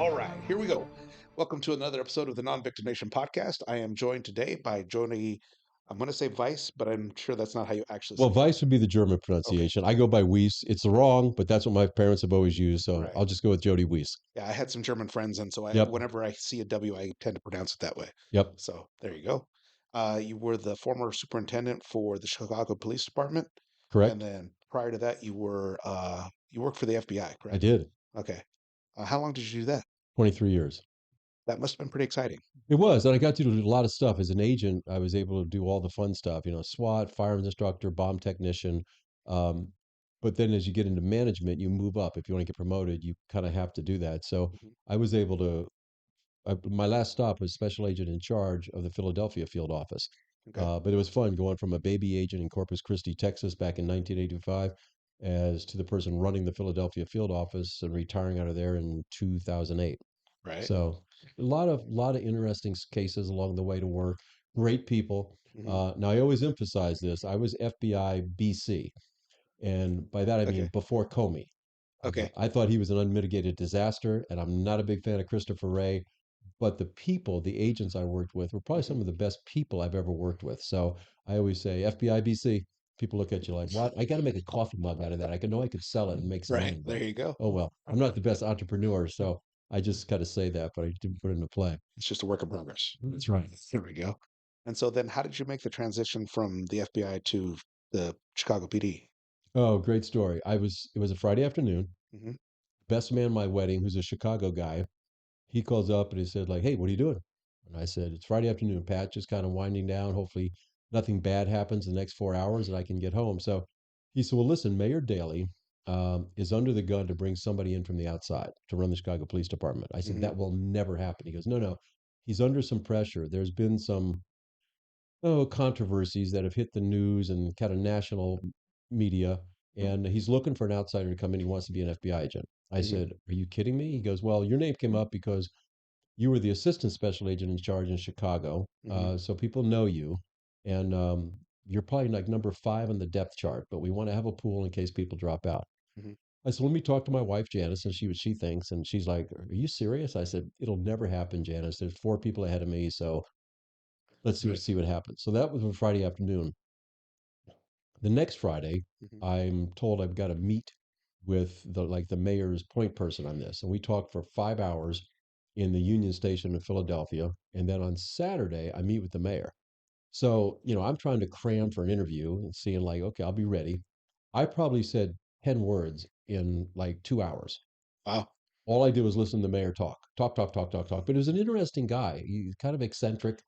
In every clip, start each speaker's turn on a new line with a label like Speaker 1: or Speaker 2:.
Speaker 1: All right, here we go. Welcome to another episode of the Non-Victim Nation podcast. I am joined today by Jody. I'm going to say Weiss, but I'm sure that's not how you actually
Speaker 2: Well,
Speaker 1: say it.
Speaker 2: Weiss would be the German
Speaker 1: Okay,
Speaker 2: pronunciation. I go by Weiss. It's wrong, but that's what my parents have always used. So
Speaker 1: right.
Speaker 2: I'll just go with Jody Weiss.
Speaker 1: Yeah, I had some German friends, and so
Speaker 2: Yep.
Speaker 1: whenever I see a W, I tend to pronounce it that way.
Speaker 2: Yep.
Speaker 1: So there you go. You were the former superintendent for the Chicago Police Department, and
Speaker 2: Correct.
Speaker 1: then prior to that, you worked for the FBI,
Speaker 2: I
Speaker 1: correct?
Speaker 2: did.
Speaker 1: Okay. How long did you do that?
Speaker 2: 23 years.
Speaker 1: That must have been pretty exciting.
Speaker 2: It was. And I got to do a lot of stuff. As an agent, I was able to do all the fun stuff, SWAT, firearms instructor, bomb technician. Um, but then as you get into management, you move up. If you want to get promoted, you kind of have to do that. So
Speaker 1: Mhm.
Speaker 2: I was able to my last stop was special agent in charge of the Philadelphia field office.
Speaker 1: Okay.
Speaker 2: But it was fun going from a baby agent in Corpus Christi, Texas back in 1985 as to the person running the Philadelphia field office and retiring out of there in 2008.
Speaker 1: Right.
Speaker 2: So a lot of interesting cases along the way to work. Great people.
Speaker 1: Hmm.
Speaker 2: Now I always emphasize this. I was FBI BC, and by that I mean
Speaker 1: Okay.
Speaker 2: before Comey.
Speaker 1: Okay.
Speaker 2: I thought he was an unmitigated disaster, and I'm not a big fan of Christopher Wray, but the people, the agents I worked with, were probably
Speaker 1: Hmm.
Speaker 2: some of the best people I've ever worked with. So I always say FBI BC. People look at you like, what? I got to make a coffee mug out of that. I could sell it and make some
Speaker 1: Right.
Speaker 2: money, but
Speaker 1: There you go.
Speaker 2: oh well. I'm not the best entrepreneur, so I just kind of say that, but I didn't put it into play.
Speaker 1: It's just a work in progress.
Speaker 2: That's right.
Speaker 1: There we go. And so then how did you make the transition from the FBI to the Chicago PD?
Speaker 2: Oh, great story. It was a Friday afternoon.
Speaker 1: Hmm.
Speaker 2: Best man at my wedding, who's a Chicago guy, he calls up and he said, like, hey, what are you doing? And I said, it's Friday afternoon, Pat, just kind of winding down. Hopefully nothing bad happens in the next 4 hours and I can get home. So he said, well, listen, Mayor Daley is under the gun to bring somebody in from the outside to run the Chicago Police Department. I said,
Speaker 1: Hmm.
Speaker 2: that will never happen. He goes, no, no, he's under some pressure. There's been some controversies that have hit the news and kind of national media. And he's looking for an outsider to come in. He wants to be an FBI agent. I
Speaker 1: Hmm.
Speaker 2: said, are you kidding me? He goes, well, your name came up because you were the assistant special agent in charge in Chicago,
Speaker 1: Hmm.
Speaker 2: so people know you, and you're probably like number 5 on the depth chart. But we want to have a pool in case people drop out.
Speaker 1: Hmm.
Speaker 2: I said, let me talk to my wife Janice and see what she thinks. And she's like, "Are you serious?" I said, "It'll never happen, Janice. There's 4 people ahead of me, so let's
Speaker 1: Right.
Speaker 2: see what happens." So that was on Friday afternoon. The next Friday,
Speaker 1: Hmm.
Speaker 2: I'm told I've got to meet with the mayor's point person on this, and we talked for 5 hours in the Union Station in Philadelphia. And then on Saturday, I meet with the mayor. So I'm trying to cram for an interview and seeing like, okay, I'll be ready. I probably said 10 words in like 2 hours.
Speaker 1: Wow.
Speaker 2: All I did was listen to the mayor talk, talk, talk, talk, talk, talk. But he was an interesting guy. He's kind of eccentric.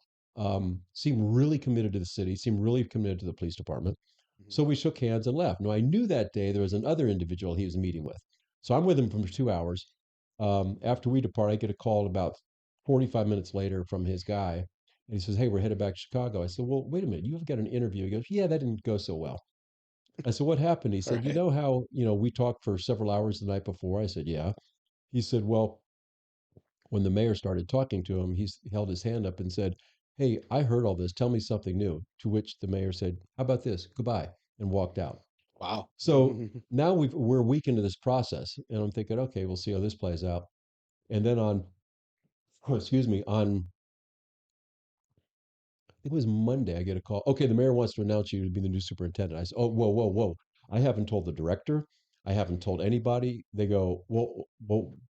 Speaker 2: Seemed really committed to the city. Seemed really committed to the police department.
Speaker 1: Hmm.
Speaker 2: So we shook hands and left. Now I knew that day there was another individual he was meeting with. So I'm with him for 2 hours. After we depart, I get a call about 45 minutes later from his guy. And he says, hey, we're headed back to Chicago. I said, well, wait a minute. You've got an interview. He goes, yeah, that didn't go so well. I said, what happened? He
Speaker 1: All
Speaker 2: said, you
Speaker 1: right.
Speaker 2: know how, we talked for several hours the night before? I said, yeah. He said, well, when the mayor started talking to him, he held his hand up and said, hey, I heard all this. Tell me something new. To which the mayor said, how about this? Goodbye, and walked out.
Speaker 1: Wow.
Speaker 2: So now we're a week into this process, and I'm thinking, okay, we'll see how this plays out. And then excuse me, on I think it was Monday, I get a call. Okay, the mayor wants to announce you to be the new superintendent. I said, oh, whoa, whoa, whoa. I haven't told the director. I haven't told anybody. They go, well,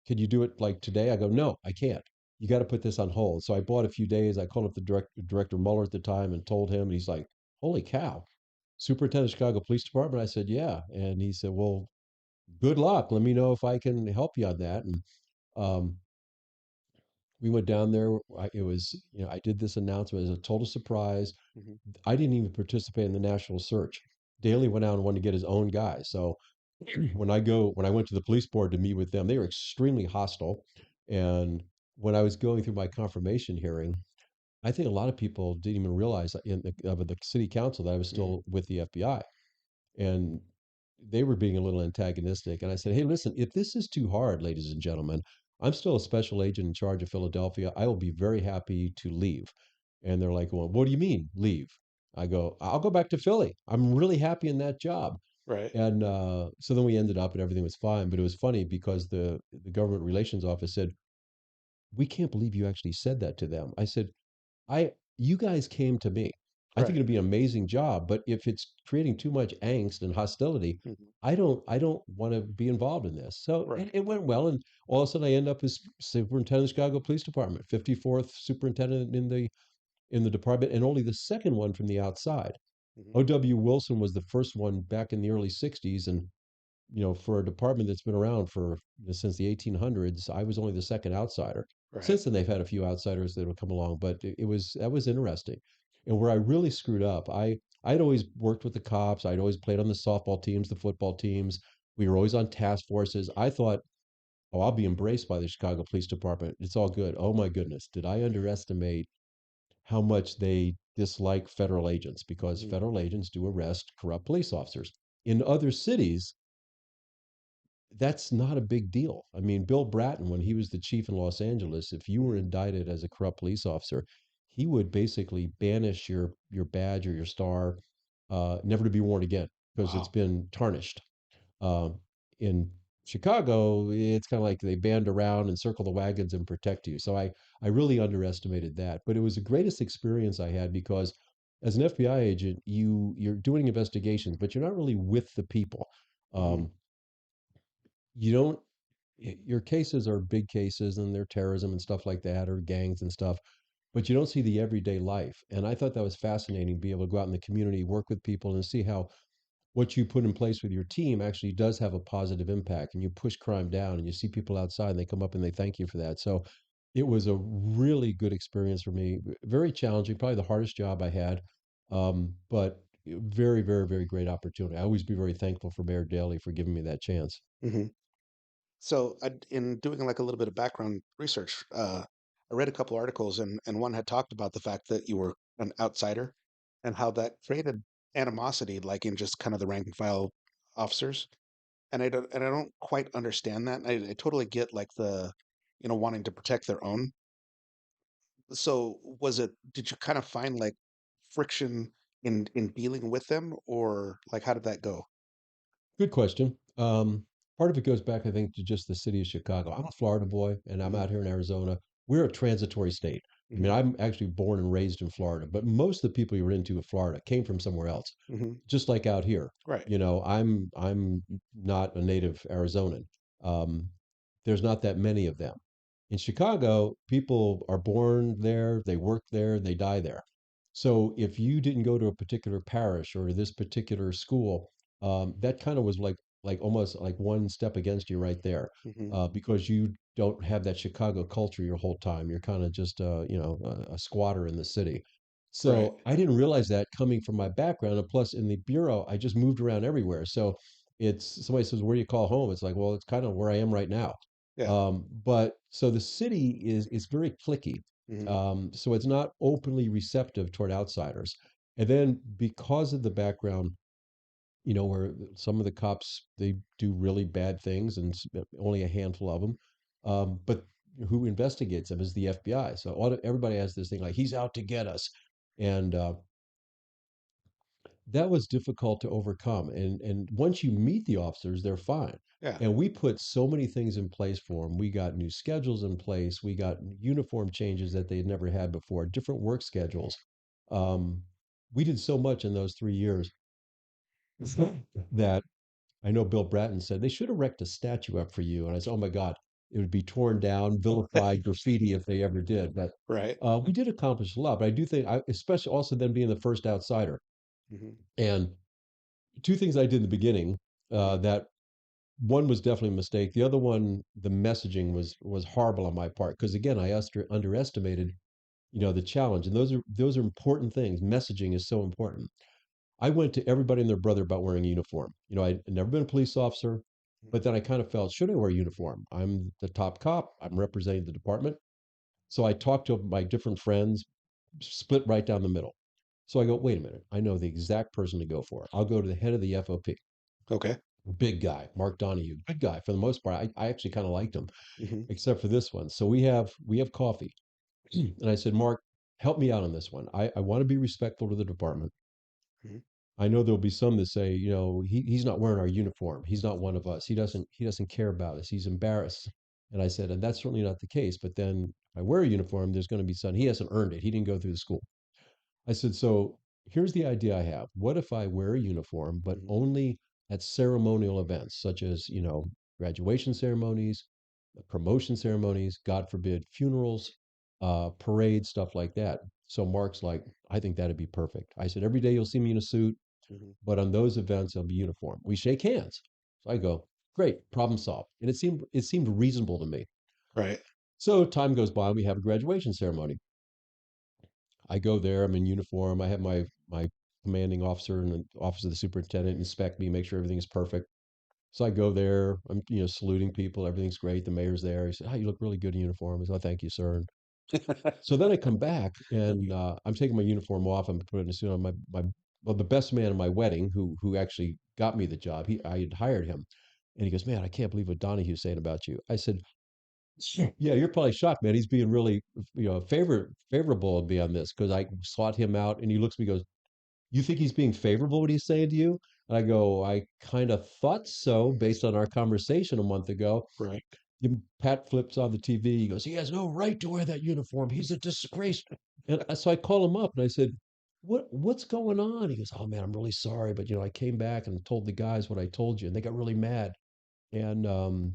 Speaker 2: could you do it like today? I go, no, I can't. You got to put this on hold. So I bought a few days. I called up the director Mueller at the time and told him, and he's like, holy cow, superintendent of Chicago Police Department. I said, yeah. And he said, well, good luck. Let me know if I can help you on that. And um, we went down there. It was, I did this announcement as a total surprise.
Speaker 1: Hmm.
Speaker 2: I didn't even participate in the national search. Daley went out and wanted to get his own guy. So when I went to the police board to meet with them, they were extremely hostile. And when I was going through my confirmation hearing, I think a lot of people didn't even realize in the city council that I was
Speaker 1: Hmm.
Speaker 2: still with the FBI. And they were being a little antagonistic. And I said, hey, listen, if this is too hard, ladies and gentlemen, I'm still a special agent in charge of Philadelphia. I will be very happy to leave. And they're like, well, what do you mean leave? I go, I'll go back to Philly. I'm really happy in that job.
Speaker 1: Right.
Speaker 2: And so then we ended up and everything was fine. But it was funny because the government relations office said, we can't believe you actually said that to them. I said, you guys came to me. I think
Speaker 1: Right.
Speaker 2: it'd be an amazing job, but if it's creating too much angst and hostility,
Speaker 1: Hmm.
Speaker 2: I don't want to be involved in this. So
Speaker 1: Right.
Speaker 2: it went well, and all of a sudden I end up as superintendent of Chicago Police Department, 54th superintendent in the department, and only the second one from the outside.
Speaker 1: Hmm.
Speaker 2: O.W. Wilson was the first one back in the early 60s, and for a department that's been around for since the 1800s, I was only the second outsider.
Speaker 1: Right.
Speaker 2: Since then, they've had a few outsiders that have come along, but that was interesting. And where I really screwed up, I'd always worked with the cops. I'd always played on the softball teams, the football teams. We were always on task forces. I thought, oh, I'll be embraced by the Chicago Police Department. It's all good. Oh my goodness, did I underestimate how much they dislike federal agents because
Speaker 1: Hmm.
Speaker 2: federal agents do arrest corrupt police officers. In other cities, that's not a big deal. I mean, Bill Bratton, when he was the chief in Los Angeles, if you were
Speaker 1: Hmm.
Speaker 2: indicted as a corrupt police officer, he would basically banish your badge or your star, never to be worn again because it's
Speaker 1: Wow.
Speaker 2: been tarnished. In Chicago, it's kind of like they band around and circle the wagons and protect you. So I really underestimated that, but it was the greatest experience I had because as an FBI agent, you're doing investigations, but you're not really with the people.
Speaker 1: Hmm.
Speaker 2: Um, you don't your cases are big cases and they're terrorism and stuff like that or gangs and stuff, but you don't see the everyday life. And I thought that was fascinating, be able to go out in the community, work with people and see how what you put in place with your team actually does have a positive impact, and you push crime down and you see people outside and they come up and they thank you for that. So it was a really good experience for me, very challenging, probably the hardest job I had, but very, very, very great opportunity. I always be very thankful for Mayor Daley for giving me that chance.
Speaker 1: Hmm. So, in doing like a little bit of background research, I read a couple articles, and one had talked about the fact that you were an outsider and how that created animosity, like in just kind of the rank and file officers. And I don't quite understand that. I totally get like wanting to protect their own. So, did you kind of find like friction in dealing with them, or like how did that go?
Speaker 2: Good question. Part of it goes back, I think, to just the city of Chicago. I'm a Florida boy, and I'm
Speaker 1: Hmm.
Speaker 2: out here in Arizona. We're a transitory state. I mean,
Speaker 1: Hmm.
Speaker 2: I'm actually born and raised in Florida, but most of the people you run into in Florida came from somewhere else,
Speaker 1: Hmm.
Speaker 2: just like out here.
Speaker 1: Right.
Speaker 2: I'm not a native Arizonan. Um, there's not that many of them. In Chicago, people are born there, they work there, they die there. So if you didn't go to a particular parish or this particular school, that kind of was like almost like one step against you right there,
Speaker 1: Hmm.
Speaker 2: because you don't have that Chicago culture your whole time. You're kind of just a squatter in the city.
Speaker 1: Right.
Speaker 2: So I didn't realize that coming from my background, and plus in the bureau, I just moved around everywhere. So it's somebody says, "Where do you call home?" It's like, well, it's kind of where I am right now.
Speaker 1: Yeah.
Speaker 2: But so the city is very cliquey.
Speaker 1: Hmm.
Speaker 2: So it's not openly receptive toward outsiders. And then because of the background, where some of the cops they do really bad things, and only a handful of them, but who investigates them is the FBI. So everybody has this thing like he's out to get us, and that was difficult to overcome. And once you meet the officers, they're fine.
Speaker 1: Yeah.
Speaker 2: And we put so many things in place for them. We got new schedules in place. We got uniform changes that they had never had before, different work schedules. Um, we did so much in those 3 years that I know Bill Bratton said they should erect a statue up for you. And I said, oh my God, it would be torn down, vilified, graffiti if they ever did. But
Speaker 1: Right.
Speaker 2: we did accomplish a lot. But I do think, especially also then being the first outsider.
Speaker 1: Hmm.
Speaker 2: And two things I did in the beginning,
Speaker 1: Hmm.
Speaker 2: that one was definitely a mistake. The other one, the messaging was horrible on my part because again, I underestimated the challenge, and those are important things. Messaging is so important. I went to everybody and their brother about wearing a uniform. I'd never been a police officer, but then I kind of felt, should I wear a uniform? I'm the top cop. I'm representing the department. So I talked to my different friends, split right down the middle. So I go, wait a minute, I know the exact person to go for. I'll go to the head of the FOP,
Speaker 1: Okay.
Speaker 2: big guy, Mark Donahue, good guy for the most part. I actually kind of liked him,
Speaker 1: Hmm.
Speaker 2: except for this one. So we have coffee, and I said, Mark, help me out on this one. I want to be respectful to the department.
Speaker 1: Hmm.
Speaker 2: I know there'll be some that say, he's not wearing our uniform. He's not one of us. He doesn't care about us. He's embarrassed. And I said, and that's certainly not the case. But then if I wear a uniform, there's going to be some, he hasn't earned it. He didn't go through the school. I said, so here's the idea I have. What if I wear a uniform, but
Speaker 1: Mhm.
Speaker 2: only at ceremonial events, such as, graduation ceremonies, promotion ceremonies, God forbid, funerals, parades, stuff like that. So Mark's like, I think that'd be perfect. I said, every day you'll see me in a suit,
Speaker 1: Mhm.
Speaker 2: but on those events, I'll be uniform. We shake hands. So I go, great, problem solved. And it seemed reasonable to me.
Speaker 1: Right.
Speaker 2: So time goes by, and we have a graduation ceremony. I go there. I'm in uniform. I have my commanding officer and the office of the superintendent inspect me, make sure everything is perfect. So I go there. I'm saluting people. Everything's great. The mayor's there. He said, "Oh, you look really good in uniform." I said, "Oh, thank you, sir." And so then I come back and I'm taking my uniform off. I'm putting a suit on. My well, the best man in my wedding, who actually got me the job. I had hired him, and he goes, "Man, I can't believe what Donahue's saying about you." I said, yeah, you're probably shocked, man. He's being really, favorable of me on this because I sought him out, and he looks at me, and goes, "You think he's being favorable? What he's saying to you?" And I go, "I kind of thought so, based on our conversation a month ago."
Speaker 1: Right.
Speaker 2: Pat flips on the TV. He goes, "He has no right to wear that uniform. He's a disgrace." And so I call him up and I said, "What's going on?" He goes, "Oh man, I'm really sorry, but I came back and told the guys what I told you, and they got really mad." And I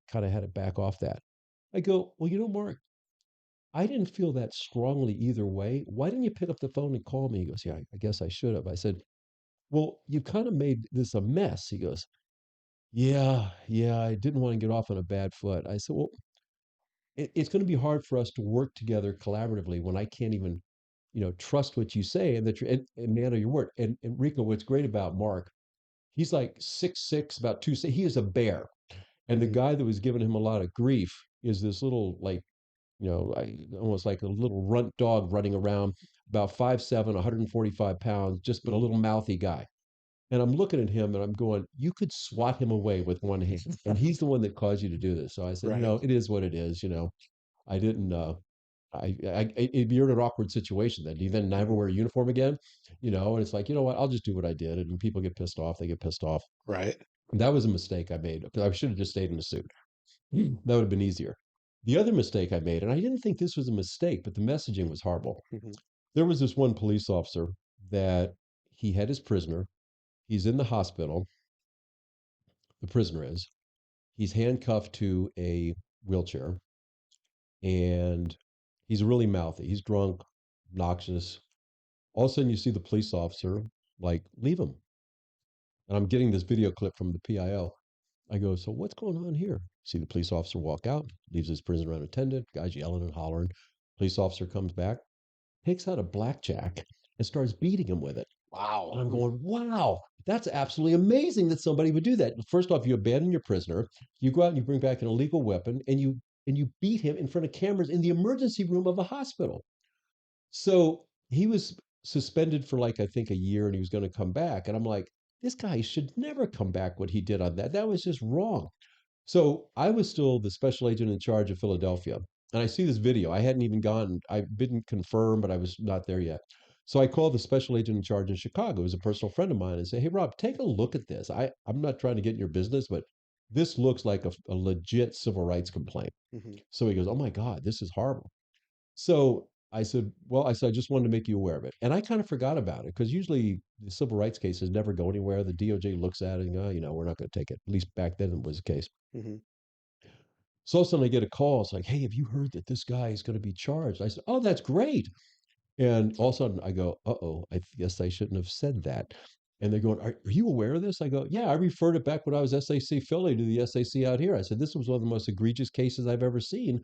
Speaker 2: kind of had to back off that. I go, "Well, Mark, I didn't feel that strongly either way. Why didn't you pick up the phone and call me?" He goes, "Yeah, I guess I should have." I said, "Well, you kind of made this a mess." He goes, "Yeah, yeah, I didn't want to get off on a bad foot." I said, "Well, it's going to be hard for us to work together collaboratively when I can't even, trust what you say and that you're and man of your word." And Rico, what's great about Mark, he's like 6'6", about two. He is a bear. And the
Speaker 1: Mhm.
Speaker 2: guy that was giving him a lot of grief is this little, like, almost like a little runt dog running around, about 5'7", 145 pounds, just but a
Speaker 1: Mhm.
Speaker 2: little mouthy guy. And I'm looking at him and I'm going, you could swat him away with one hand. And he's the one that caused you to do this. So I said,
Speaker 1: Right.
Speaker 2: it is what it is. I didn't, you're in an awkward situation then. Do you then never
Speaker 1: Mhm.
Speaker 2: wear a uniform again? And it's like, you know what? I'll just do what I did. And when people get pissed off, they get pissed off.
Speaker 1: Right.
Speaker 2: And that was a mistake I made because I should have just stayed in a suit. That would have been easier. The other mistake I made, and I didn't think this was a mistake, but the messaging was horrible.
Speaker 1: Mhm.
Speaker 2: There was this one police officer that he had his prisoner. He's in the hospital. The prisoner is. He's handcuffed to a wheelchair, and he's really mouthy. He's drunk, obnoxious. All of a sudden, you see the police officer like leave him, and I'm getting this video clip from the PIO. I go, so what's going on here? See the police officer walk out, leaves his prisoner unattended. Guy's yelling and hollering. Police officer comes back, takes out a blackjack, and starts beating him with it. And
Speaker 1: Wow.
Speaker 2: I'm going, wow, that's absolutely amazing that somebody would do that. First off, you abandon your prisoner, you go out and you bring back an illegal weapon, and you beat him in front of cameras in the emergency room of a hospital. So he was suspended for, like, I think a year, and he was going to come back. And I'm like, this guy should never come back. What he did on that, that was just wrong. So I was still the special agent in charge of Philadelphia. And I see this video. I hadn't even gone, I didn't confirm, but I was not there yet. So I called the special agent in charge in Chicago, who's a personal friend of mine, and say, hey, Rob, take a look at this. I'm not trying to get in your business, but this looks like a legit civil rights complaint.
Speaker 1: Mhm.
Speaker 2: So he goes, oh my God, this is horrible. So I said, well, I just wanted to make you aware of it. And I kind of forgot about it because usually the civil rights cases never go anywhere. The DOJ looks at it and, we're not going to take it. At least back then it was the case.
Speaker 1: Mhm.
Speaker 2: So all of a sudden I get a call. It's like, hey, have you heard that this guy is going to be charged? I said, oh, that's great. And all of a sudden I go, uh-oh, I guess I shouldn't have said that. And they're going, are you aware of this? I go, yeah, I referred it back when I was SAC Philly to the SAC out here. I said, this was one of the most egregious cases I've ever seen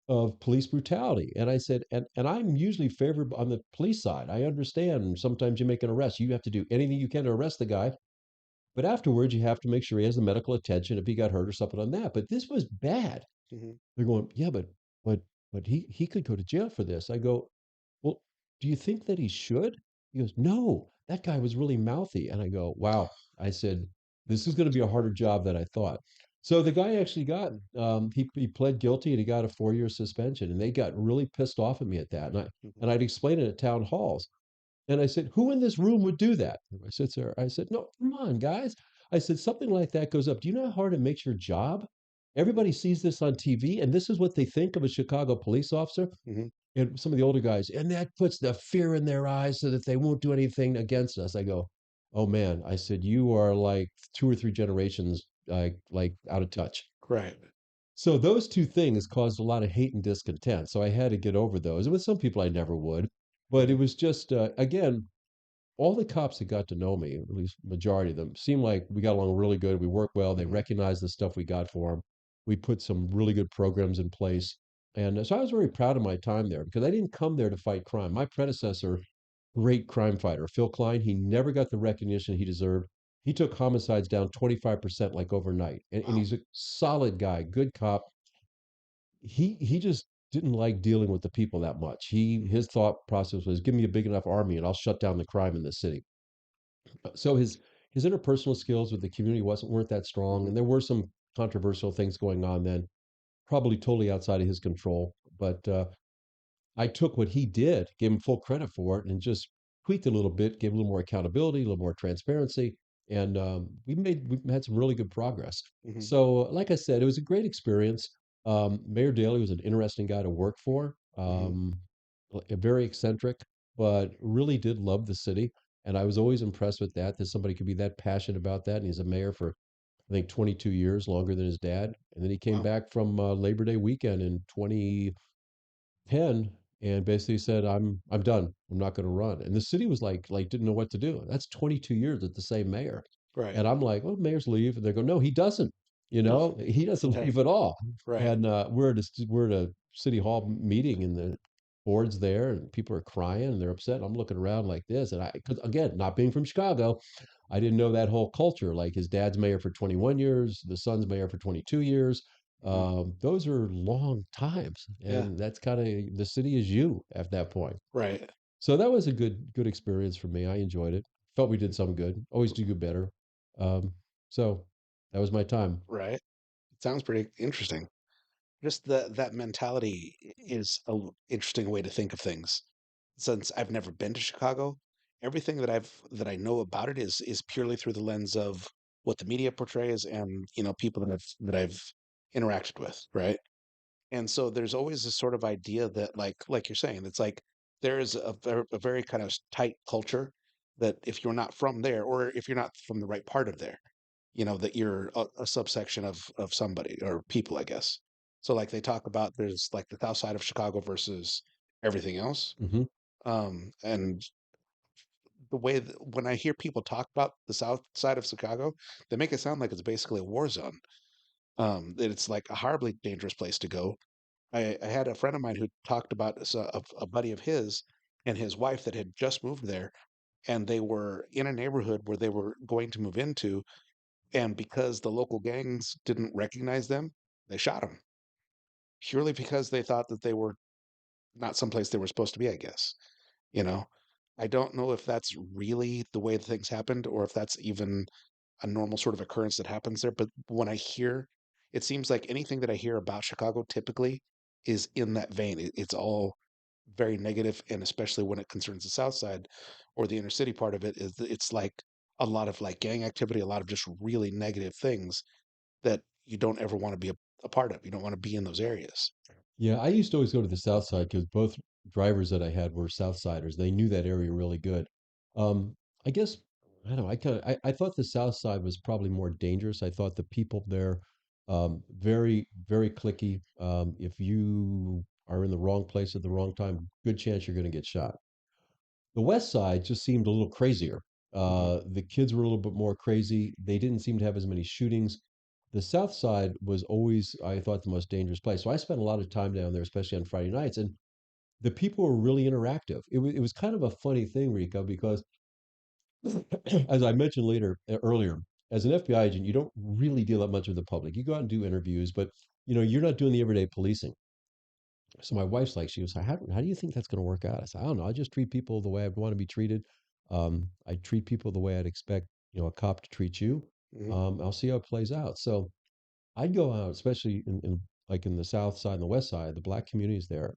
Speaker 2: of police brutality. And I said, and I'm usually favored on the police side. I understand sometimes you make an arrest. You have to do anything you can to arrest the guy. But afterwards, you have to make sure he has the medical attention if he got hurt or something on that. But this was bad.
Speaker 1: Mhm.
Speaker 2: They're going, yeah, but but he could go to jail for this. I go, well, do you think that he should? He goes, no, that guy was really mouthy. And I go, wow. I said, this is going to be a harder job than I thought. So the guy actually got, he pled guilty and he got a 4-year suspension. And they got really pissed off at me at that.
Speaker 1: Mhm.
Speaker 2: And I'd explain it at town halls. And I said, who in this room would do that? I said, sir, I said, no, come on, guys. I said, something like that goes up. Do you know how hard it makes your job? everybody sees this on TV, and this is what they think of a Chicago police officer.
Speaker 1: Hmm.
Speaker 2: And some of the older guys, and that puts the fear in their eyes so that they won't do anything against us. I go, oh man, I said, you are like two or three generations like out of touch.
Speaker 1: Right.
Speaker 2: So those two things caused a lot of hate and discontent. So I had to get over those. And with some people, I never would. But it
Speaker 1: Hmm.
Speaker 2: was just, again, all the cops that got to know me, at least majority of them, seemed like we got along really good. We worked well. They
Speaker 1: Hmm.
Speaker 2: recognized the stuff we got for them. We put some really good programs in place. And so I was very proud of my time there because I didn't come there to fight crime. My predecessor, great crime fighter, Phil Klein, he never got the recognition he deserved. He took homicides down 25% like overnight. And
Speaker 1: Wow.
Speaker 2: he's a solid guy, good cop. He just didn't like dealing with the people that much.
Speaker 1: Hmm.
Speaker 2: His thought process was give me a big enough army and I'll shut down the crime in the city. So his interpersonal skills with the community weren't that strong,
Speaker 1: Hmm.
Speaker 2: and there were some controversial things going on then, probably totally outside of his control. But I took what he did, gave him full credit for it, and just tweaked it a little bit, gave a little more accountability, a little more transparency, and we had some really good progress.
Speaker 1: Hmm.
Speaker 2: So, like I said, it was a great experience. Mayor Daley was an interesting guy to work for.
Speaker 1: Hmm.
Speaker 2: Very eccentric, but really did love the city. And I was always impressed with that somebody could be that passionate about that. And he's a mayor for, I think, 22 years, longer than his dad. And then he came
Speaker 1: Wow.
Speaker 2: back from Labor Day weekend in 2010 and basically said, I'm done. I'm not going to run. And the city was like didn't know what to do. That's 22 years with the same mayor.
Speaker 1: Right.
Speaker 2: And I'm like, well, mayors leave. And they go, no, he doesn't.
Speaker 1: No.
Speaker 2: He doesn't
Speaker 1: Okay.
Speaker 2: leave at all.
Speaker 1: Right.
Speaker 2: And we're at a city hall meeting, and the board's there, and people are crying and they're upset. I'm looking around like this, and cause again, not being from Chicago, I didn't know that whole culture. Like his dad's mayor for 21 years, the son's mayor for 22 years.
Speaker 1: Hmm.
Speaker 2: Those are long times,
Speaker 1: Yeah.
Speaker 2: and that's kind of the city is you at that point.
Speaker 1: Right.
Speaker 2: So that was a good experience for me. I enjoyed it. Felt we did some good. Always do good better. Um, so that was my time.
Speaker 1: Right. It sounds pretty interesting. Just that mentality is a interesting way to think of things. Since I've never been to Chicago, everything that I know about it is purely through the lens of what the media portrays and people that I've interacted with, right? And so there's always this sort of idea that like you're saying, it's like there is a very kind of tight culture that if you're not from there or if you're not from the right part of there, that you're a subsection of somebody or people, I guess. So like they talk about there's like the south side of Chicago versus everything else.
Speaker 2: Hmm.
Speaker 1: And the way that when I hear people talk about the south side of Chicago, they make it sound like it's basically a war zone. That it's like a horribly dangerous place to go. I had a friend of mine who talked about a buddy of his and his wife that had just moved there, and they were in a neighborhood where they were going to move into, and because the local gangs didn't recognize them, they shot them purely because they thought that they were not someplace they were supposed to be, I guess. You know, I don't know if that's really the way things happened or if that's even a normal sort of occurrence that happens there. But when I hear, it seems like anything that I hear about Chicago typically is in that vein. It's all very negative, and especially when it concerns the South Side or the inner city part of it, it's like a lot of like gang activity, a lot of just really negative things that you don't ever want to be a part of. You don't want to be in those areas.
Speaker 2: Yeah, I used to always go to the South Side because both drivers that I had were South Siders. They knew that area really good. Um, I guess I don't know. I thought the South Side was probably more dangerous. I thought the people there very clicky. If you are in the wrong place at the wrong time, good chance you're going to get shot. The West Side just seemed a little crazier.
Speaker 1: Hmm.
Speaker 2: The kids were a little bit more crazy. They didn't seem to have as many shootings. The South Side was always, I thought, the most dangerous place. So I spent a lot of time down there, especially on Friday nights, and the people were really interactive. It was kind of a funny thing, Rico, because as I mentioned earlier, as an FBI agent, you don't really deal that much with the public. You go out and do interviews, but you're not doing the everyday policing. So my wife's like, she was like, how do you think that's going to work out? I said, I don't know. I just treat people the way I'd want to be treated. I treat people the way I'd expect, a cop to treat you.
Speaker 1: Hmm.
Speaker 2: I'll see how it plays out. So I'd go out, especially in like in the South Side and the West Side, the black communities there.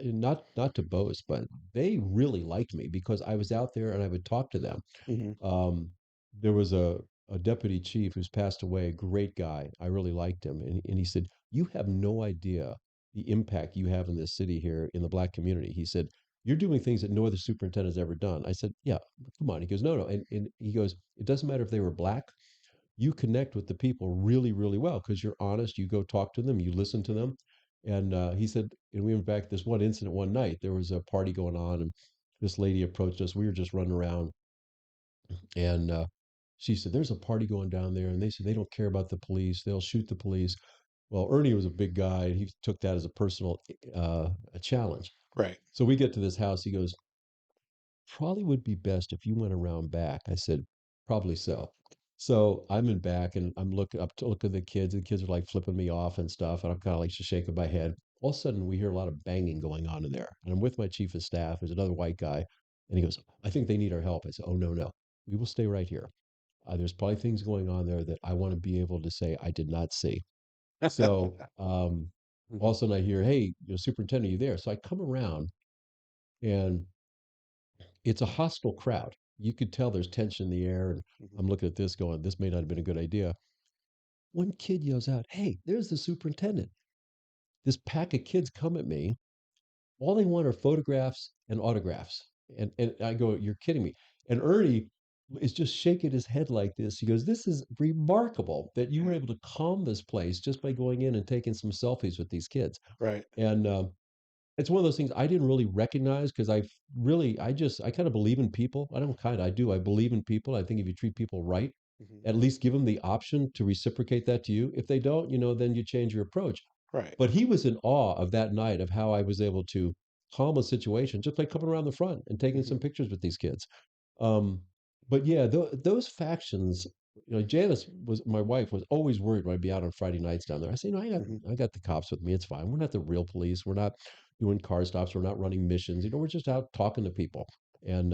Speaker 2: Not to boast, but they really liked me because I was out there and I would talk to them.
Speaker 1: Hmm.
Speaker 2: Um, there was a deputy chief who's passed away, a great guy. I really liked him. And he said, "You have no idea the impact you have in this city here in the black community." He said, "You're doing things that no other superintendent has ever done." I said, "Yeah, come on." He goes, "No, no." And he goes, "It doesn't matter if they were black. You connect with the people really, really well because you're honest. You go talk to them, you listen to
Speaker 1: Hmm.
Speaker 2: them." And he said, and we went back this one incident one night. There was a party going on, and this lady approached us. We were just running around, and she said, "There's a party going down there," and they said they don't care about the police. They'll shoot the police. Well, Ernie was a big guy, and he took that as a personal a challenge.
Speaker 1: Right.
Speaker 2: So we get to this house. He goes, "Probably would be best if you went around back." I said, "Probably so." So I'm in back and I'm looking up to look at the kids. The kids are like flipping me off and stuff. And I'm kind of like just shaking my head. All of a sudden, we hear a lot of banging going on in there. And I'm with my chief of staff. There's another white guy. And he goes, "I think they need our help." I said, "Oh, no, no. We will stay right here. There's probably things going on there that I want to be able to say I did not see." So all
Speaker 1: Hmm.
Speaker 2: of a sudden, I hear, "Hey, superintendent, are you there?" So I come around and it's a hostile crowd. You could tell there's tension in the air. And
Speaker 1: Hmm.
Speaker 2: I'm looking at this going, this may not have been a good idea. One kid yells out, "Hey, there's the superintendent." This pack of kids come at me. All they want are photographs and autographs. And I go, "You're kidding me." And Ernie is just shaking his head like this. He goes, "This is remarkable that you were
Speaker 1: Yeah.
Speaker 2: able to calm this place just by going in and taking some selfies with these kids."
Speaker 1: Right.
Speaker 2: And it's one of those things I didn't really recognize because I kind of believe in people. I don't kind of, I do. I believe in people. I think if you treat people right,
Speaker 1: Hmm.
Speaker 2: at least give them the option to reciprocate that to you. If they don't, then you change your approach.
Speaker 1: Right.
Speaker 2: But he was in awe of that night of how I was able to calm a situation just by coming around the front and taking
Speaker 1: Hmm.
Speaker 2: some pictures with these kids. Um, but yeah, those factions, Janice was my wife was always worried when I'd be out on Friday nights down there. I say, "No,
Speaker 1: Hmm.
Speaker 2: I got the cops with me. It's fine. We're not the real police. We're not doing car stops. We're not running missions. We're just out talking to people." And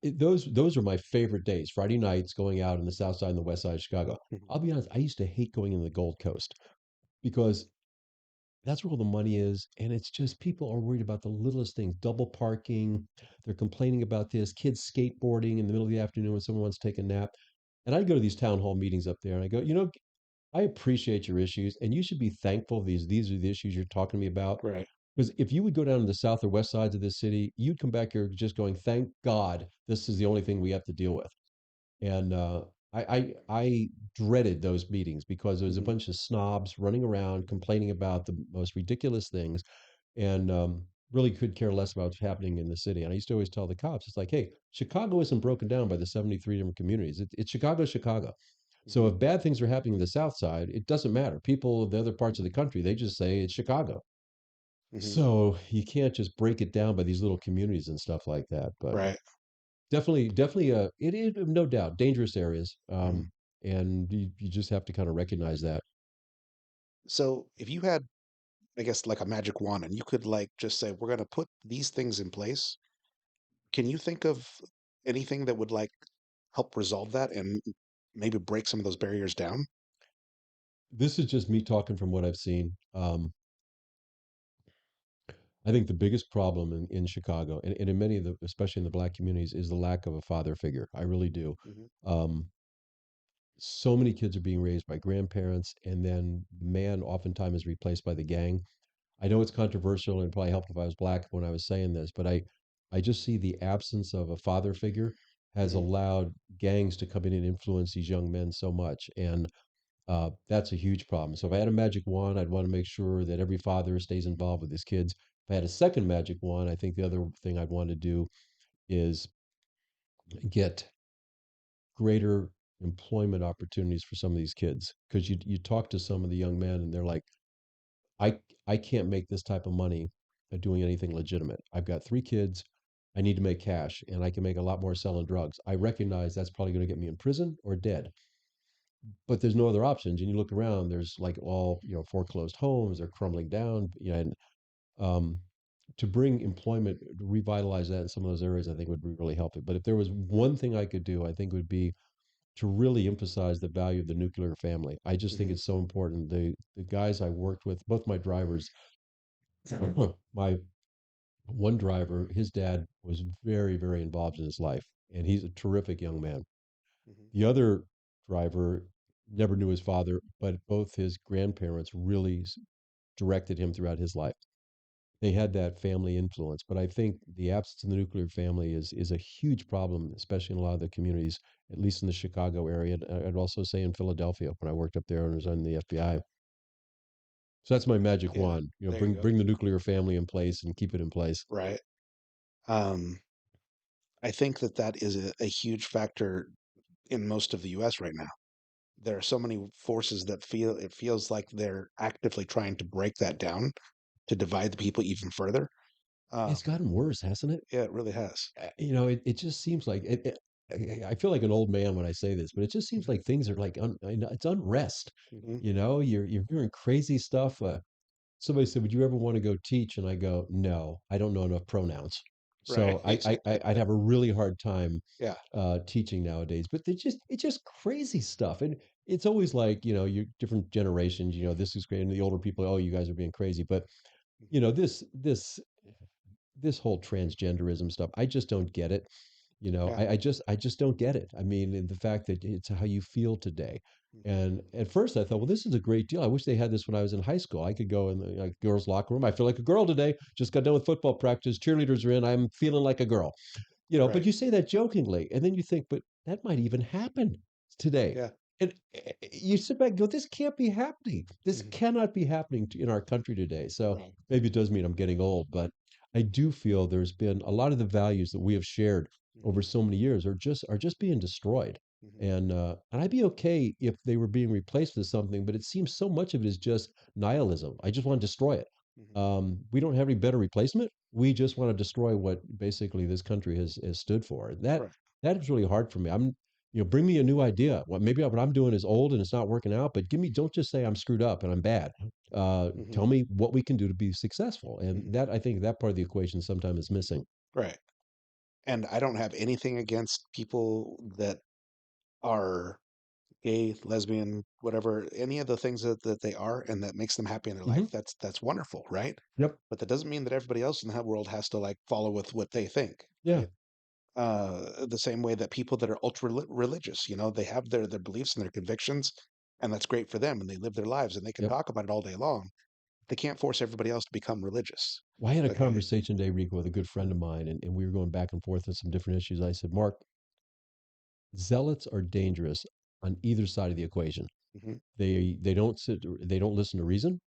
Speaker 2: those are my favorite days. Friday nights going out in the South Side and the West Side of Chicago.
Speaker 1: Hmm.
Speaker 2: I'll be honest, I used to hate going in the Gold Coast because that's where all the money is. And it's just people are worried about the littlest things, double parking. They're complaining about this, kids skateboarding in the middle of the afternoon when someone wants to take a nap. And I go to these town hall meetings up there and I go, "I appreciate your issues and you should be thankful these are the issues you're talking to me about."
Speaker 1: Right.
Speaker 2: Because if you would go down to the south or west sides of this city, you'd come back here just going, "Thank God this is the only thing we have to deal with." And I dreaded those meetings because there was a
Speaker 1: Hmm.
Speaker 2: bunch of snobs running around complaining about the most ridiculous things, and really could care less about what's happening in the city. And I used to always tell the cops, it's like, "Hey, Chicago isn't broken down by the 73 different communities. It's Chicago, Chicago. So
Speaker 1: Hmm.
Speaker 2: if bad things are happening in the South Side, it doesn't matter. People of the other parts of the country, they just say it's Chicago."
Speaker 1: Hmm.
Speaker 2: So you can't just break it down by these little communities and stuff like that. But
Speaker 1: Right.
Speaker 2: definitely, no doubt, dangerous areas.
Speaker 1: Hmm.
Speaker 2: And you just have to kind of recognize that.
Speaker 1: So if you had, I guess, like a magic wand and you could like just say, we're going to put these things in place, can you think of anything that would like help resolve that and maybe break some of those barriers down?
Speaker 2: This is just me talking from what I've seen. I think the biggest problem in Chicago and in many of the, especially in the black communities, is the lack of a father figure. I really do.
Speaker 1: Hmm.
Speaker 2: Um, so many kids are being raised by grandparents, and then man oftentimes is replaced by the gang. I know it's controversial and probably helped if I was black when I was saying this, but I just see the absence of a father figure has
Speaker 1: Hmm.
Speaker 2: allowed gangs to come in and influence these young men so much. And that's a huge problem. So if I had a magic wand, I'd want to make sure that every father stays involved with his kids. If I had a second magic wand, I think the other thing I'd want to do is get greater employment opportunities for some of these kids. Because you talk to some of the young men and they're like, I can't make this type of money doing anything legitimate. I've got three kids. I need to make cash and I can make a lot more selling drugs. I recognize that's probably going to get me in prison or dead, but there's no other options. And you look around, there's like all, foreclosed homes, they're crumbling down. And um, to bring employment, revitalize that in some of those areas, I think would be really helpful. But if there was one thing I could do, I think would be to really emphasize the value of the nuclear family. I just think
Speaker 1: Hmm.
Speaker 2: it's so important. The guys I worked with, both my drivers, my one driver, his dad was very, very involved in his life, and he's a terrific young man.
Speaker 1: Hmm.
Speaker 2: The other driver never knew his father, but both his grandparents really directed him throughout his life. They had that family influence, but I think the absence of the nuclear family is a huge problem, especially in a lot of the communities, at least in the Chicago area. And I'd also say in Philadelphia when I worked up there and was on the FBI. So that's my magic
Speaker 1: Yeah,
Speaker 2: wand. You know,
Speaker 1: there you go.
Speaker 2: bring the nuclear family in place and keep it in place.
Speaker 1: Right. Um, I think that that is a huge factor in most of the U.S. right now. There are so many forces that feel it feels like they're actively trying to break that down to divide the people even further.
Speaker 2: It's
Speaker 1: Um,
Speaker 2: gotten worse, hasn't it?
Speaker 1: yeah, it really has.
Speaker 2: You know, it just seems like I feel like an old man when I say this, but it just seems
Speaker 1: Hmm.
Speaker 2: like things are like it's unrest.
Speaker 1: Hmm.
Speaker 2: You know, you're hearing crazy stuff. Somebody said, "Would you ever want to go teach?" And I go, "No, I don't know enough pronouns."
Speaker 1: Right.
Speaker 2: So I'd have a really hard time
Speaker 1: Yeah.
Speaker 2: teaching nowadays. But it's just crazy stuff, and it's always like you different generations. You know, this is great, and the older people, oh, you guys are being crazy. But
Speaker 1: Hmm.
Speaker 2: this whole transgenderism stuff, I just don't get it. You know,
Speaker 1: Yeah.
Speaker 2: I just don't get it. I mean, and the fact that it's how you feel today.
Speaker 1: Hmm.
Speaker 2: And at first I thought, well, this is a great deal. I wish they had this when I was in high school. I could go in the like, girls' locker room. I feel like a girl today. Just got done with football practice. Cheerleaders are in. I'm feeling like a girl. You know, but
Speaker 1: Right.
Speaker 2: you say that jokingly, and then you think, but that might even happen today.
Speaker 1: Yeah.
Speaker 2: And you sit back and go, this can't be happening. This
Speaker 1: Hmm.
Speaker 2: cannot be happening in our country today. So
Speaker 1: Right.
Speaker 2: maybe it does mean I'm getting old, but I do feel there's been a lot of the values that we have shared over
Speaker 1: Hmm.
Speaker 2: so many years are just being destroyed.
Speaker 1: Hmm.
Speaker 2: And I'd be okay if they were being replaced with something, but it seems so much of it is just nihilism. I just want to destroy it.
Speaker 1: Hmm.
Speaker 2: We don't have any better replacement. We just want to destroy what basically this country has stood for.
Speaker 1: Right.
Speaker 2: That is really hard for me. Bring me a new idea. What I'm doing is old and it's not working out, but don't just say I'm screwed up and I'm bad.
Speaker 1: Hmm.
Speaker 2: Tell me what we can do to be successful. And
Speaker 1: Hmm.
Speaker 2: that I think that part of the equation sometimes is missing.
Speaker 1: Right. And I don't have anything against people that are gay, lesbian, whatever, any of the things that they are and that makes them happy in their
Speaker 2: Hmm.
Speaker 1: life. That's wonderful, right?
Speaker 2: Yep.
Speaker 1: But that doesn't mean that everybody else in that world has to like follow with what they think,
Speaker 2: Yeah.
Speaker 1: right? The same way that people that are ultra religious, they have their beliefs and their convictions, and that's great for them, and they live their lives and they can
Speaker 2: Yep.
Speaker 1: talk about it all day long. They can't force everybody else to become religious.
Speaker 2: Well, I had a
Speaker 1: Okay.
Speaker 2: conversation today, Rico, with a good friend of mine, and we were going back and forth on some different issues. I said, Mark, zealots are dangerous on either side of the equation.
Speaker 1: Hmm.
Speaker 2: They don't listen to reason.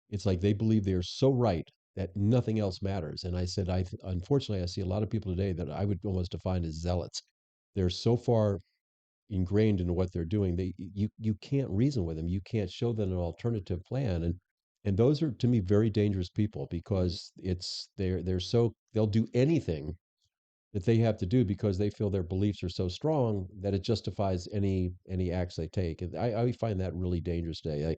Speaker 2: It's like they believe they are so right that nothing else matters. And I said, unfortunately I see a lot of people today that I would almost define as zealots. They're so far ingrained into what they're doing, you can't reason with them. You can't show them an alternative plan. And those are to me very dangerous people
Speaker 1: Hmm.
Speaker 2: because they're so they'll do anything that they have to do because they feel their beliefs are so strong that it justifies any acts they take. And I find that really dangerous today.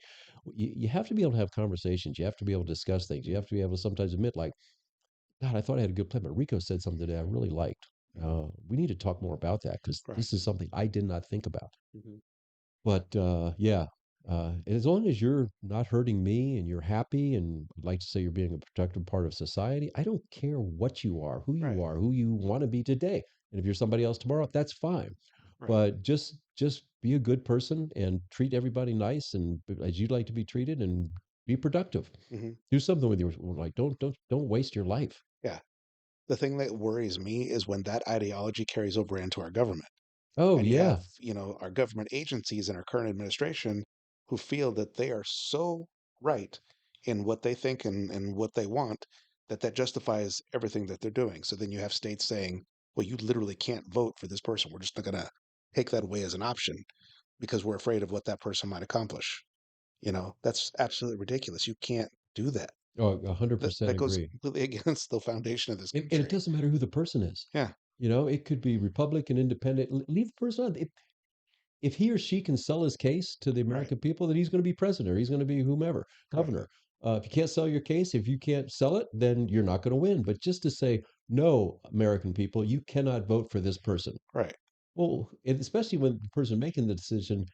Speaker 2: You have to be able to have conversations. You have to be able to discuss things. You
Speaker 1: Hmm.
Speaker 2: have to be able to sometimes admit, like, God, I thought I had a good plan, but Rico said something that I really liked.
Speaker 1: Hmm.
Speaker 2: We need to talk more about that because
Speaker 1: Right.
Speaker 2: this is something I did not think about.
Speaker 1: Hmm.
Speaker 2: But yeah, and as long as you're not hurting me and you're happy and I'd like to say you're being a productive part of society, I don't care what
Speaker 1: Right.
Speaker 2: you are, who you want to be today. And if you're somebody else tomorrow, that's fine.
Speaker 1: Right.
Speaker 2: But just be a good person and treat everybody nice and as you'd like to be treated and be productive.
Speaker 1: Hmm.
Speaker 2: Do something with your like don't waste your life.
Speaker 1: Yeah. The thing that worries me is when that ideology carries over into our government.
Speaker 2: Oh
Speaker 1: And you
Speaker 2: yeah.
Speaker 1: have, our government agencies and our current administration who feel that they are so right in what they think and what they want that justifies everything that they're doing. So then you have states saying, well, you literally can't vote for this person. We're just not going to take that away as an option because we're afraid of what that person might accomplish. That's absolutely ridiculous. You can't do that.
Speaker 2: Oh, 100%
Speaker 1: That goes
Speaker 2: agree.
Speaker 1: completely against the foundation of this
Speaker 2: And it
Speaker 1: country.
Speaker 2: doesn't matter who the person is.
Speaker 1: Yeah,
Speaker 2: You know, it could be Republican, Independent. Leave the person on. If he or she can sell his case to the
Speaker 1: right,
Speaker 2: American people, then he's going to be president or he's going to be whomever,
Speaker 1: right,
Speaker 2: governor. If you can't sell your case, if you can't sell it, then you're not going to win. But just to say, no, American people, you cannot vote for this person.
Speaker 1: right.
Speaker 2: Well, and especially when the person making the decision,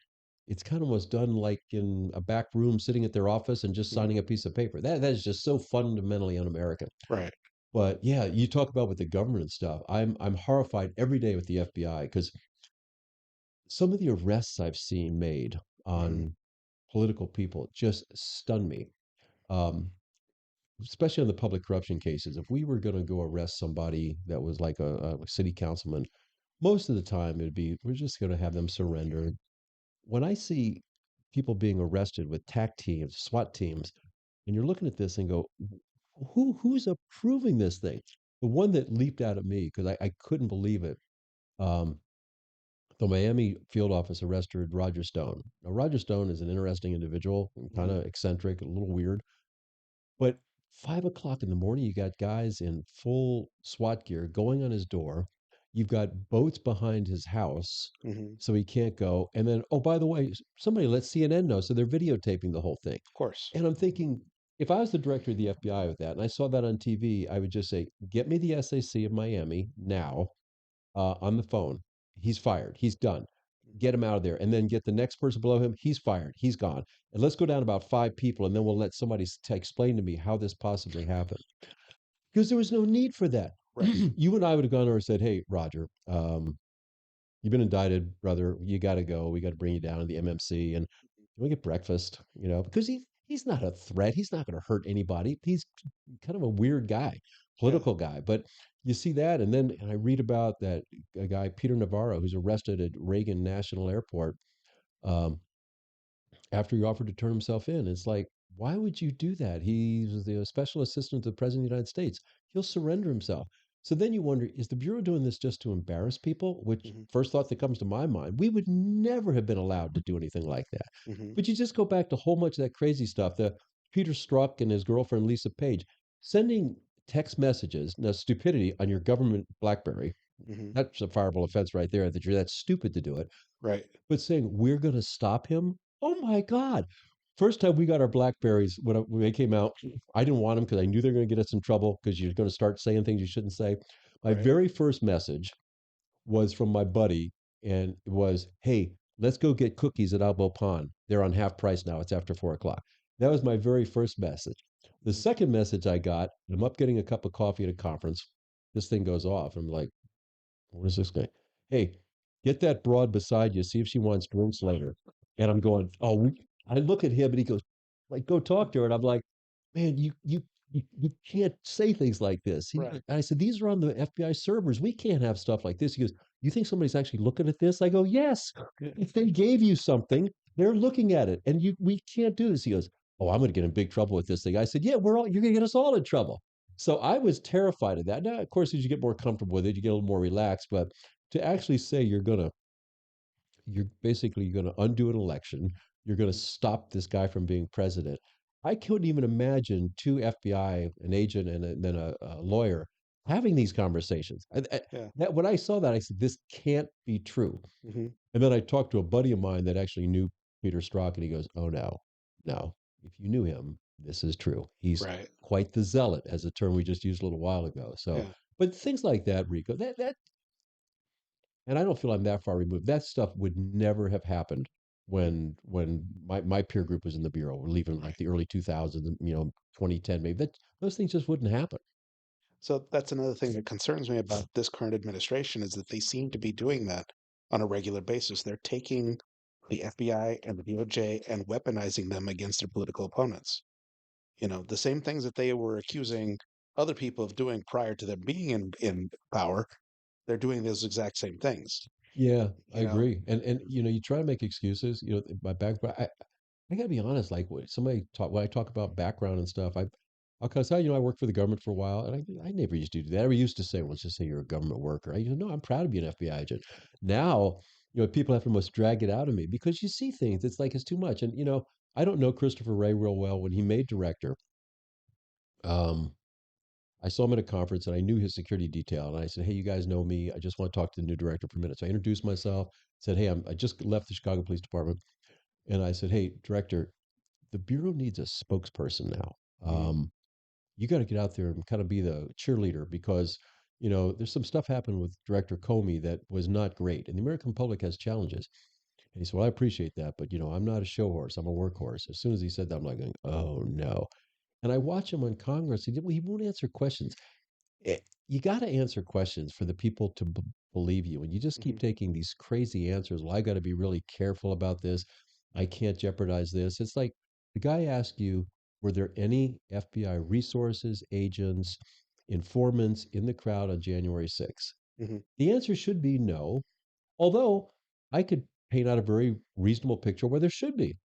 Speaker 2: it's kind of almost done like in a back room, sitting at their office and just
Speaker 1: Mhm.
Speaker 2: signing a piece of paper. That is just so fundamentally un-American.
Speaker 1: Right.
Speaker 2: But yeah, you talk about with the government stuff. I'm horrified every day with the FBI because some of the arrests I've seen made
Speaker 1: Hmm.
Speaker 2: on political people just stun me. Um, Especially on the public corruption cases. If we were going to go arrest somebody that was like a city councilman, most of the time it'd be we're just going to have them surrender. When I see people being arrested with TAC teams, SWAT teams, and you're looking at this and go, who's approving this thing? The one that leaped out at me because I couldn't believe it. Um, the Miami field office arrested Roger Stone. Now, Roger Stone is an interesting individual, kind
Speaker 1: Hmm.
Speaker 2: of eccentric, a little weird. But 5 o'clock in the morning, you got guys in full SWAT gear going on his door. You've got boats behind his house,
Speaker 1: Hmm.
Speaker 2: so he can't go. And then, oh, by the way, somebody let CNN know. So they're videotaping the whole thing.
Speaker 1: Of course.
Speaker 2: And I'm thinking, if I was the director of the FBI with that and I saw that on TV, I would just say, get me the SAC of Miami now on the phone. He's fired. He's done. Get him out of there. And then get the next person below him. He's fired. He's gone. And let's go down about 5 people and then we'll let somebody explain to me how this possibly happened. Because there was no need for that.
Speaker 1: Right.
Speaker 2: You and I would have gone over and said, hey, Roger, you've been indicted, brother. You got to go. We got to bring you down to the MMC and can we get breakfast? Because he's not a threat. He's not going to hurt anybody. He's kind of a weird guy,
Speaker 1: Yeah.
Speaker 2: political guy. But you see that, and then I read about that a guy Peter Navarro who's arrested at Reagan National Airport um, after he offered to turn himself in. It's like, why would you do that? He's the special assistant to the president of the United States. He'll surrender himself. So then you wonder, is the Bureau doing this just to embarrass people? Which
Speaker 1: Hmm.
Speaker 2: first thought that comes to my mind, we would never have been allowed to do anything like that.
Speaker 1: Hmm.
Speaker 2: But you just go back to a whole bunch of that crazy stuff. The Peter Strzok and his girlfriend Lisa Page sending text messages, now stupidity on your government BlackBerry.
Speaker 1: Hmm.
Speaker 2: That's a fireable offense right there that you're that stupid to do it,
Speaker 1: Right.
Speaker 2: but saying we're going to stop him. Oh my God. First time we got our Blackberries when they came out, I didn't want them because I knew they were going to get us in trouble because you're going to start saying things you shouldn't say. My
Speaker 1: Right.
Speaker 2: very first message was from my buddy, and it was, "Hey, let's go get cookies at Albo Pond. They're on half price now. It's after 4 o'clock." That was my very first message. The
Speaker 1: Mhm.
Speaker 2: second message I got, I'm up getting a cup of coffee at a conference. This thing goes off. I'm like, what is this guy? Hey, get that broad beside you. See if she wants drinks later. And I'm going, oh, I look at him and he goes, like, go talk to her. And I'm like, man, you can't say things like this.
Speaker 1: Right.
Speaker 2: I said, these are on the FBI servers. We can't have stuff like this. He goes, you think somebody's actually looking at this? I go, yes.
Speaker 1: Yeah.
Speaker 2: If they gave you something, they're looking at it, and we can't do this. He goes, oh, I'm going to get in big trouble with this thing. I said, yeah, you're going to get us all in trouble. So I was terrified of that. Now, of course, as you get more comfortable with it, you get a little more relaxed. But to actually say you're basically going to undo an election, you're going to
Speaker 1: Mhm.
Speaker 2: stop this guy from being president. I couldn't even imagine two FBI, an agent and then a lawyer, having these conversations.
Speaker 1: Yeah.
Speaker 2: That when I saw that, I said, "This can't be true."
Speaker 1: Hmm.
Speaker 2: And then I talked to a buddy of mine that actually knew Peter Strzok, and he goes, "Oh no, no! If you knew him, this is true. He's
Speaker 1: Right.
Speaker 2: quite the zealot, as a term we just used a little while ago." So,
Speaker 1: Yeah.
Speaker 2: but things like that, Rico, that, and I don't feel I'm that far removed. That stuff would never have happened when my peer group was in the bureau. We're leaving like
Speaker 1: Right.
Speaker 2: the early 2000s, 2010 maybe. That those things just wouldn't happen.
Speaker 1: So that's another thing that concerns me about this current administration is that they seem to be doing that on a regular basis. They're taking the FBI and the DOJ and weaponizing them against their political opponents. The same things that they were accusing other people of doing prior to them being in power, they're doing those exact same things.
Speaker 2: Yeah, I
Speaker 1: You know,
Speaker 2: agree. And you try to make excuses. My background. I gotta be honest. Like when I talk about background and stuff, I'll cause I worked for the government for a while, and I never used to do that. I used to say, well, let's just say you're a government worker. No, I'm proud to be an FBI agent. Now, people have to almost drag it out of me because you see things. It's like it's too much. And I don't know Christopher Ray real well. When he made director, um, I saw him at a conference and I knew his security detail. And I said, hey, you guys know me. I just want to talk to the new director for a minute. So I introduced myself, said, hey, I just left the Chicago Police Department. And I said, hey, director, the Bureau needs a spokesperson now.
Speaker 1: mm,
Speaker 2: You got to get out there and kind of be the cheerleader because, there's some stuff happened with Director Comey that was not great. And the American public has challenges. And he said, well, I appreciate that. But, I'm not a show horse. I'm a workhorse. As soon as he said that, I'm like, going, oh, no. And I watch him on Congress. He won't answer questions. you got to answer questions for the people to believe you. And you just
Speaker 1: Hmm.
Speaker 2: keep taking these crazy answers. Well, I got to be really careful about this. I can't jeopardize this. It's like the guy asked you, were there any FBI resources, agents, informants in the crowd on January 6th?
Speaker 1: Hmm.
Speaker 2: The answer should be no, although I could paint out a very reasonable picture where there should be.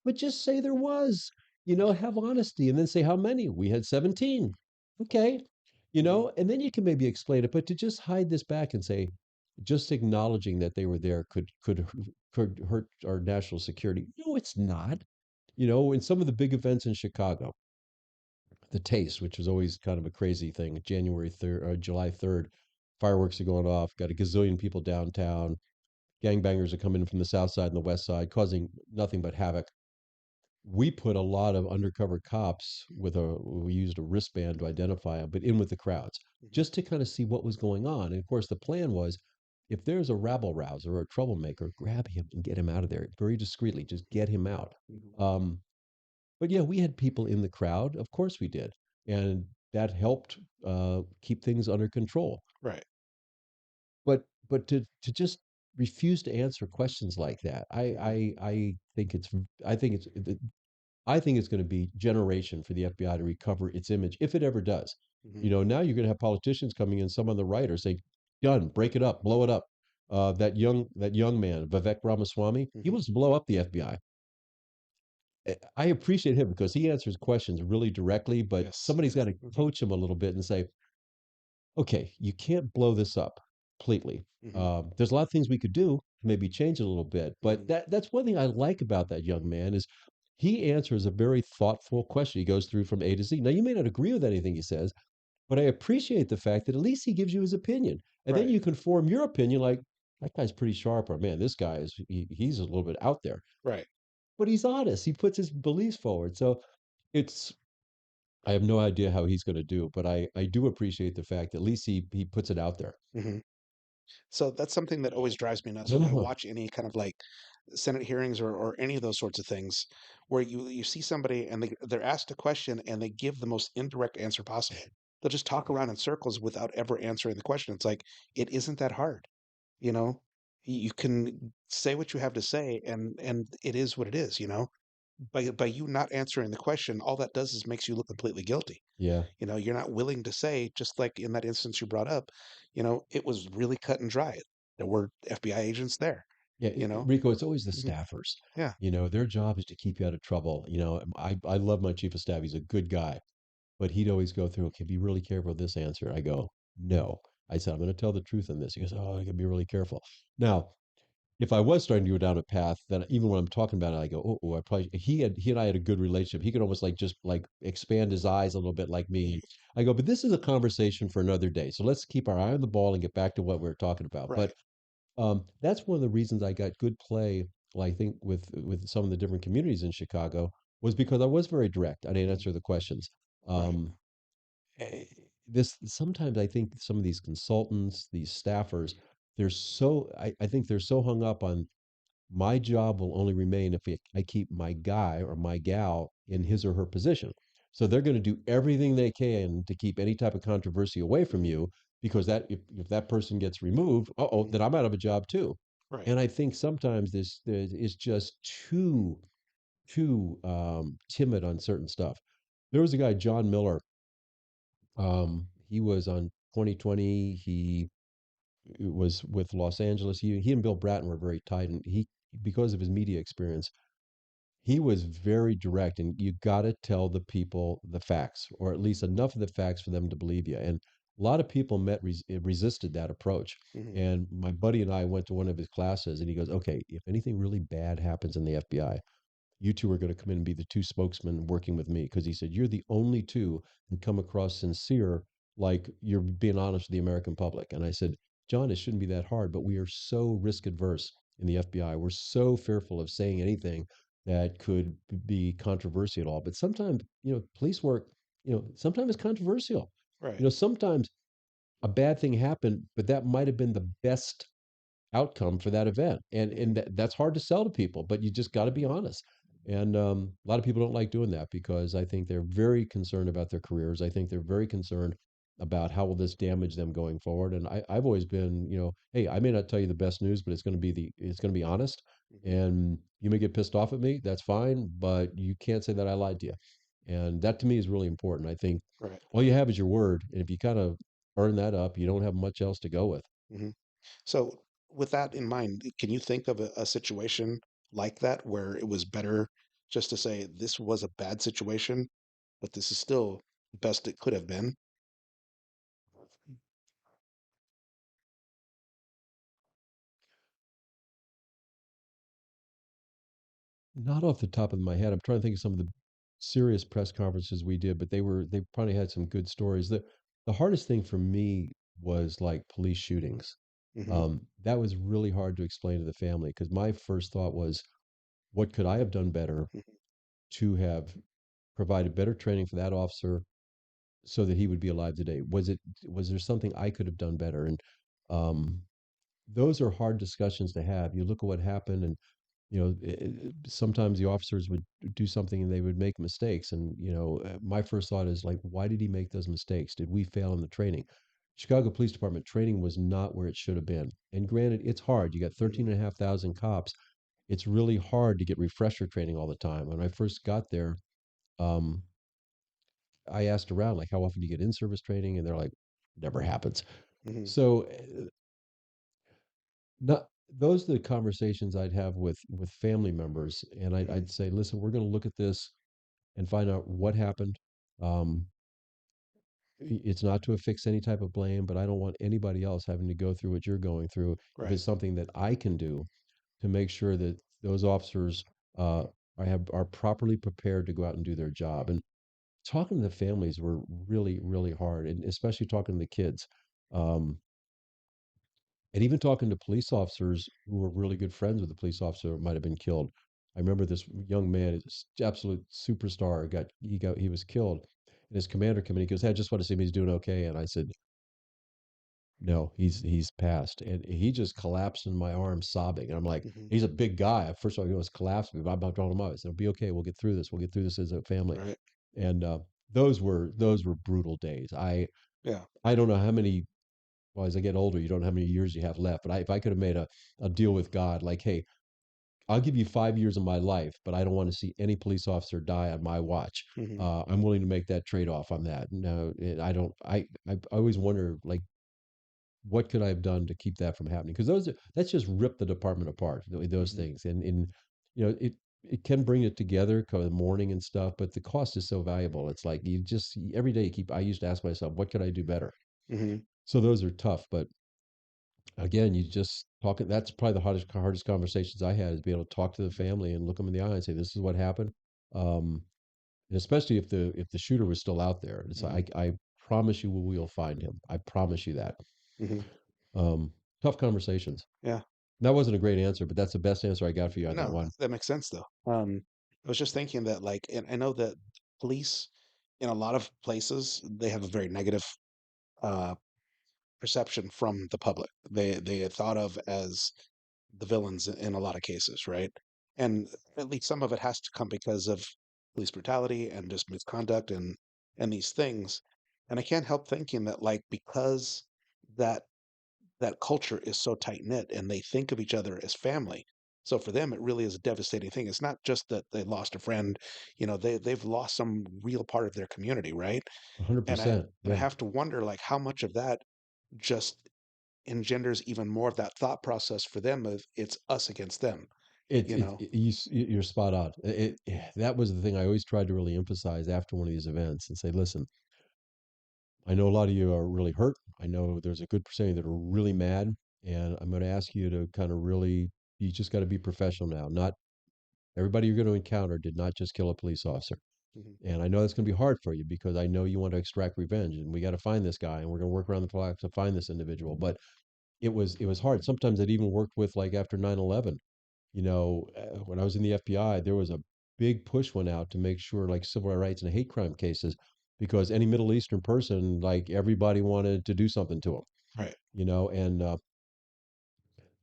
Speaker 2: But just say there was, have honesty and then say how many. We had 17. Okay.
Speaker 1: Hmm.
Speaker 2: And then you can maybe explain it, but to just hide this back and say, just acknowledging that they were there could hurt our national security. No, it's not. In some of the big events in Chicago, the Taste, which was always kind of a crazy thing, January 3rd or July 3rd, fireworks are going off, got a gazillion people downtown, gangbangers are coming in from the south side and the west side, causing nothing but havoc. We put a lot of undercover cops we used a wristband to identify them, but in with the crowds
Speaker 1: Hmm.
Speaker 2: just to kind of see what was going on. And of course, the plan was if there's a rabble rouser or a troublemaker, grab him and get him out of there very discreetly, just get him out.
Speaker 1: Hmm.
Speaker 2: Um, but yeah, we had people in the crowd. Of course we did. And that helped keep things under control.
Speaker 1: Right.
Speaker 2: But to just refuse to answer questions like that,
Speaker 1: Hmm.
Speaker 2: I think it's I think it's going to be generation for the FBI to recover its image if it ever does.
Speaker 1: Hmm.
Speaker 2: Now you're going to have politicians coming in, some on the right are saying, "Done, break it up, blow it up." That young man, Vivek Ramaswamy, he
Speaker 1: Hmm.
Speaker 2: wants to blow up the FBI. I appreciate him because he answers questions really directly, but
Speaker 1: Yes.
Speaker 2: somebody's
Speaker 1: Yes.
Speaker 2: got to
Speaker 1: Hmm.
Speaker 2: coach him a little bit and say, "Okay, you can't blow this up completely.
Speaker 1: Hmm.
Speaker 2: There's a lot of things we could do, maybe change it a little bit." But
Speaker 1: Hmm.
Speaker 2: that's one thing I like about that young man is he answers a very thoughtful question. He goes through from A to Z. Now, you may not agree with anything he says, but I appreciate the fact that at least he gives you his opinion. And then
Speaker 1: Right.
Speaker 2: you can form your opinion like, that guy's pretty sharp, or man, this guy he's a little bit out there.
Speaker 1: Right.
Speaker 2: But he's honest. He puts his beliefs forward. So it's, I have no idea how he's going to do, but I do appreciate the fact that at least he puts it out there.
Speaker 1: Hmm. So that's something that always drives me nuts when I watch any kind of like Senate hearings or any of those sorts of things, where you see somebody and they're asked a question and they give the most indirect answer possible. They'll just talk around in circles without ever answering the question. It's like it isn't that hard, you know. You can say what you have to say, and it is what it is, you know. By you not answering the question, all that does is makes you look completely guilty.
Speaker 2: Yeah.
Speaker 1: You know, you're not willing to say, just like in that instance you brought up, you know, it was really cut and dry. There were FBI agents there,
Speaker 2: Yeah,
Speaker 1: you know.
Speaker 2: Rico, it's always the
Speaker 1: Hmm.
Speaker 2: staffers.
Speaker 1: Yeah.
Speaker 2: Their job is to keep you out of trouble. I love my chief of staff. He's a good guy, but he'd always go through, okay, be really careful with this answer. I go, no. I said, I'm going to tell the truth in this. He goes, oh, I got to be really careful. Now, if I was starting to go down a path, then even when I'm talking about it, I go, I probably, he and I had a good relationship. He could almost like just like expand his eyes a little bit like me. I go, but this is a conversation for another day. So let's keep our eye on the ball and get back to what we are talking about.
Speaker 1: Right.
Speaker 2: But that's one of the reasons I got good play. Well, I think with some of the different communities in Chicago was because I was very direct. I didn't
Speaker 1: Mhm.
Speaker 2: answer the questions.
Speaker 1: Right.
Speaker 2: Um, eh, this sometimes I think some of these consultants, these staffers, I think they're so hung up on my job will only remain if I keep my guy or my gal in
Speaker 1: Hmm.
Speaker 2: his or her position. So they're going to do everything they can to keep any type of controversy away from
Speaker 1: Hmm.
Speaker 2: you because that if that person gets removed,
Speaker 1: Hmm.
Speaker 2: then I'm out of a job too.
Speaker 1: Right.
Speaker 2: And I think sometimes this there is just too timid on certain stuff. There was a guy, John Miller. He was on 2020. He was with Los Angeles. He and Bill Bratton were very tight, and he because of his media experience he was very direct, and you got to tell the people the facts, or at least enough of the facts for them to believe you. And a lot of people resisted that approach.
Speaker 1: Hmm.
Speaker 2: And my buddy and I went to one of his classes, and he goes, "Okay, if anything really bad happens in the FBI, you two are going to come in and be the two spokesmen working with me," because he said you're the only two who come across sincere, like you're being honest with the American public. And I said, John, it shouldn't be that hard, but we are so risk adverse in the FBI. We're so fearful of saying anything that could be controversial at all. But sometimes, police work, sometimes it's controversial.
Speaker 1: Right.
Speaker 2: Sometimes a bad thing happened, but that might have been the best outcome for that event. And
Speaker 1: Hmm.
Speaker 2: that's hard to sell to people, but you just got to be honest. And a lot of people don't like doing that because I think they're very concerned about their careers. I think they're very concerned about how will this damage them going forward. And I've always been, hey, I may not tell you the best news, but it's going to be honest.
Speaker 1: Hmm.
Speaker 2: And you may get pissed off at me. That's fine, but you can't say that I lied to you. And that to me is really important. I think
Speaker 1: Right.
Speaker 2: all you have is your word, and if you kind of earn that up, you don't have much else to go with.
Speaker 1: Hmm. So, with that in mind, can you think of a situation like that where it was better just to say this was a bad situation, but this is still the best it could have been?
Speaker 2: Not off the top of my head. I'm trying to think of some of the serious press conferences we did, but they probably had some good stories. The hardest thing for me was like police shootings.
Speaker 1: Hmm.
Speaker 2: That was really hard to explain to the family because my first thought was, what could I have done better
Speaker 1: Hmm.
Speaker 2: to have provided better training for that officer so that he would be alive today? Was there something I could have done better? And um, those are hard discussions to have. You look at what happened, and sometimes the officers would do something and they would make mistakes. And my first thought is like, why did he make those mistakes? Did we fail in the training? Chicago Police Department training was not where it should have been. And granted, it's hard. You got
Speaker 1: Hmm.
Speaker 2: 13,500 cops. It's really hard to get refresher training all the time. When I first got there, um, I asked around, like, how often do you get in service training? And they're like, never happens.
Speaker 1: Hmm.
Speaker 2: So, not those are the conversations I'd have with family members, and
Speaker 1: Hmm.
Speaker 2: I'd say, listen, we're going to look at this and find out what happened. Um, it's not to affix any type of blame, but I don't want anybody else having to go through what you're going through. If
Speaker 1: Right.
Speaker 2: it's something that I can do to make sure that those officers uh, are properly prepared to go out and do their job. And talking to the families were really, really hard, and especially talking to the kids. Um, and even talking to police officers who were really good friends with the police officer who might have been killed. I remember this young man, this absolute superstar, he was killed, and his commander came in. He goes, "Hey, I just want to see if he's doing okay." And I said, "No, he's passed." And he just collapsed in my arms, sobbing. And I'm like,
Speaker 1: Hmm.
Speaker 2: "He's a big guy." First of all, he was collapsing, but I'm about drawing him up. I said, "It'll be okay. We'll get through this. We'll get through this as a family."
Speaker 1: Right.
Speaker 2: And those were brutal days.
Speaker 1: Yeah.
Speaker 2: I don't know how many, well, as I get older, you don't know how many years you have left. But if I could have made a deal with God, like, hey, I'll give you 5 years of my life, but I don't want to see any police officer die on my watch.
Speaker 1: Hmm.
Speaker 2: I'm willing to make that trade off on that. No, I don't. I always wonder, like, what could I have done to keep that from happening? Because that's just ripped the department apart. Those
Speaker 1: Hmm.
Speaker 2: things, and it can bring it together, kind of mourning and stuff, but the cost is so valuable. It's like you just every day you keep. I used to ask myself, what could I do better?
Speaker 1: Hmm.
Speaker 2: So those are tough, but again, you just talk. That's probably the hardest conversations I had is be able to talk to the family and look them in the eye and say, "This is what happened." Um, and especially if the shooter was still out there, it's
Speaker 1: Hmm.
Speaker 2: like I promise you, we'll find him. I promise you that.
Speaker 1: Hmm.
Speaker 2: Um, Tough conversations.
Speaker 1: Yeah.
Speaker 2: That wasn't a great answer, but that's the best answer I got for you on that
Speaker 1: No,
Speaker 2: one.
Speaker 1: that makes sense though. I was just thinking that, like, and I know that police in a lot of places they have a very negative uh, perception from the public. They are thought of as the villains in a lot of cases, right? And at least some of it has to come because of police brutality and just misconduct and these things. And I can't help thinking that, like, because that that culture is so tight knit and they think of each other as family. So for them, it really is a devastating thing. It's not just that they lost a friend, they've lost some real part of their community, right? And I
Speaker 2: 100%.
Speaker 1: and I
Speaker 2: Yeah.
Speaker 1: have to wonder, like, how much of that just engenders even more of that thought process for them of it's us against them,
Speaker 2: It's
Speaker 1: you
Speaker 2: it,
Speaker 1: know?
Speaker 2: it you're spot on. That was the thing I always tried to really emphasize after one of these events and say, listen, I know a lot of you are really hurt. I know there's a good percentage that are really mad, and I'm going to ask you to kind of really, you just got to be professional now. Not everybody you're going to encounter did not just kill a police officer.
Speaker 1: Mhm.
Speaker 2: And I know that's going to be hard for you because I know you want to extract revenge, and we got to find this guy, and we're going to work around the clock to find this individual. But it was hard. Sometimes it even worked with like after 9/11. When I was in the FBI, there was a big push went out to make sure like civil rights and hate crime cases, because any Middle Eastern person, like everybody wanted to do something to them,
Speaker 1: Right.
Speaker 2: and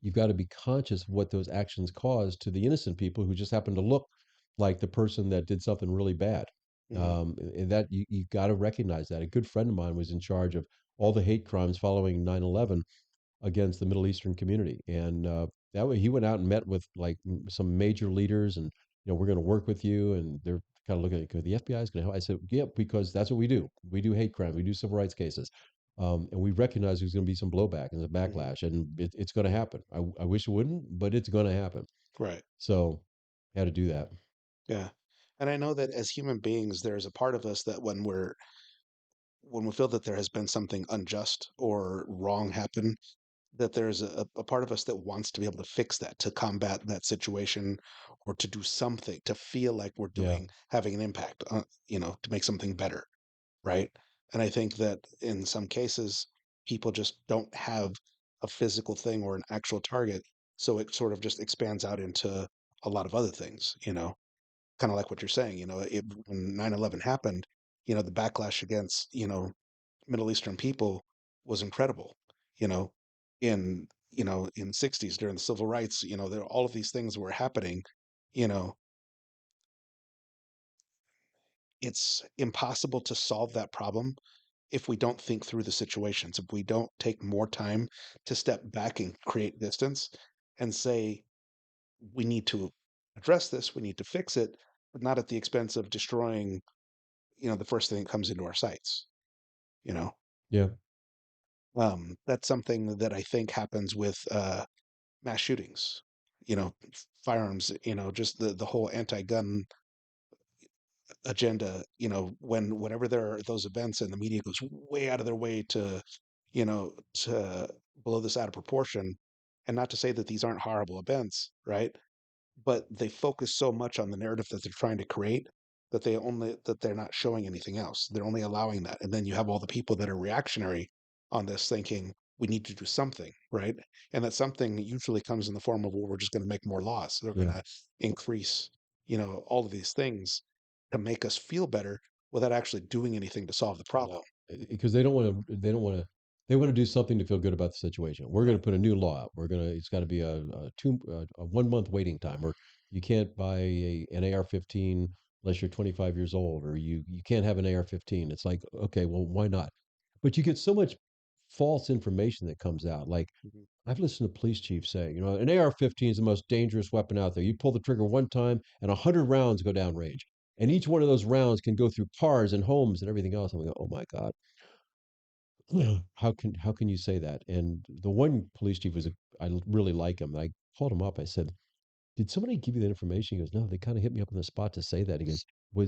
Speaker 2: you've got to be conscious of what those actions cause to the innocent people who just happen to look like the person that did something really bad.
Speaker 1: Hmm.
Speaker 2: And that you got to recognize that. A good friend of mine was in charge of all the hate crimes following 9/11 against the Middle Eastern community. And that way he went out and met with like some major leaders and, we're going to work with you. And they're kind of looking at, the FBI is going to help. I said, yeah, because that's what we do. We do hate crime. We do civil rights cases. And we recognize there's going to be some blowback and some
Speaker 1: Hmm.
Speaker 2: backlash, and it's going to happen. I wish it wouldn't, but it's going to happen.
Speaker 1: Right.
Speaker 2: So, how to do that?
Speaker 1: Yeah. And I know that as human beings, there's a part of us that when we feel that there has been something unjust or wrong happen, that there's a part of us that wants to be able to fix that, to combat that situation, or to do something, to feel like we're
Speaker 2: Yeah,
Speaker 1: having an impact, to make something better, right? And I think that in some cases, people just don't have a physical thing or an actual target, so it sort of just expands out into a lot of other things, kind of like what you're saying, when 9/11 happened, the backlash against, Middle Eastern people was incredible, you know, in 60s during the civil rights, there all of these things were happening, you know, it's impossible to solve that problem if we don't think through the situations, if we don't take more time to step back and create distance and say, we need to address this, we need to fix it, but not at the expense of destroying, the first thing that comes into our sights, you know.
Speaker 2: yeah,
Speaker 1: That's something that I think happens with mass shootings, firearms, just the whole anti-gun agenda, whenever there are those events and the media goes way out of their way to blow this out of proportion. And not to say that these aren't horrible events, right? But they focus so much on the narrative that they're trying to create that they're not showing anything else. They're only allowing that. And then you have all the people that are reactionary on this thinking we need to do something, right? And that something usually comes in the form of, well, we're just going to make more laws. They're going
Speaker 2: yeah.
Speaker 1: to increase, all of these things to make us feel better without actually doing anything to solve the problem.
Speaker 2: No, because they don't want to. They don't want to. They want to do something to feel good about the situation. We're going
Speaker 1: Right.
Speaker 2: to put a new law out. We're going to. It's got to be a 1 month waiting time, or you can't buy an AR-15 unless you're 25 years old, or you can't have an AR-15. It's like, okay, well, why not? But you get so much false information that comes out. Like
Speaker 1: Hmm.
Speaker 2: I've listened to police chiefs say, an AR-15 is the most dangerous weapon out there. You pull the trigger one time, and 100 rounds go down range, and each one of those rounds can go through cars and homes and everything else. I'm like, oh my god, how can you say that? And the one police chief I really like him. I called him up. I said, did somebody give you that information? He goes, no, they kind of hit me up on the spot to say that. He goes,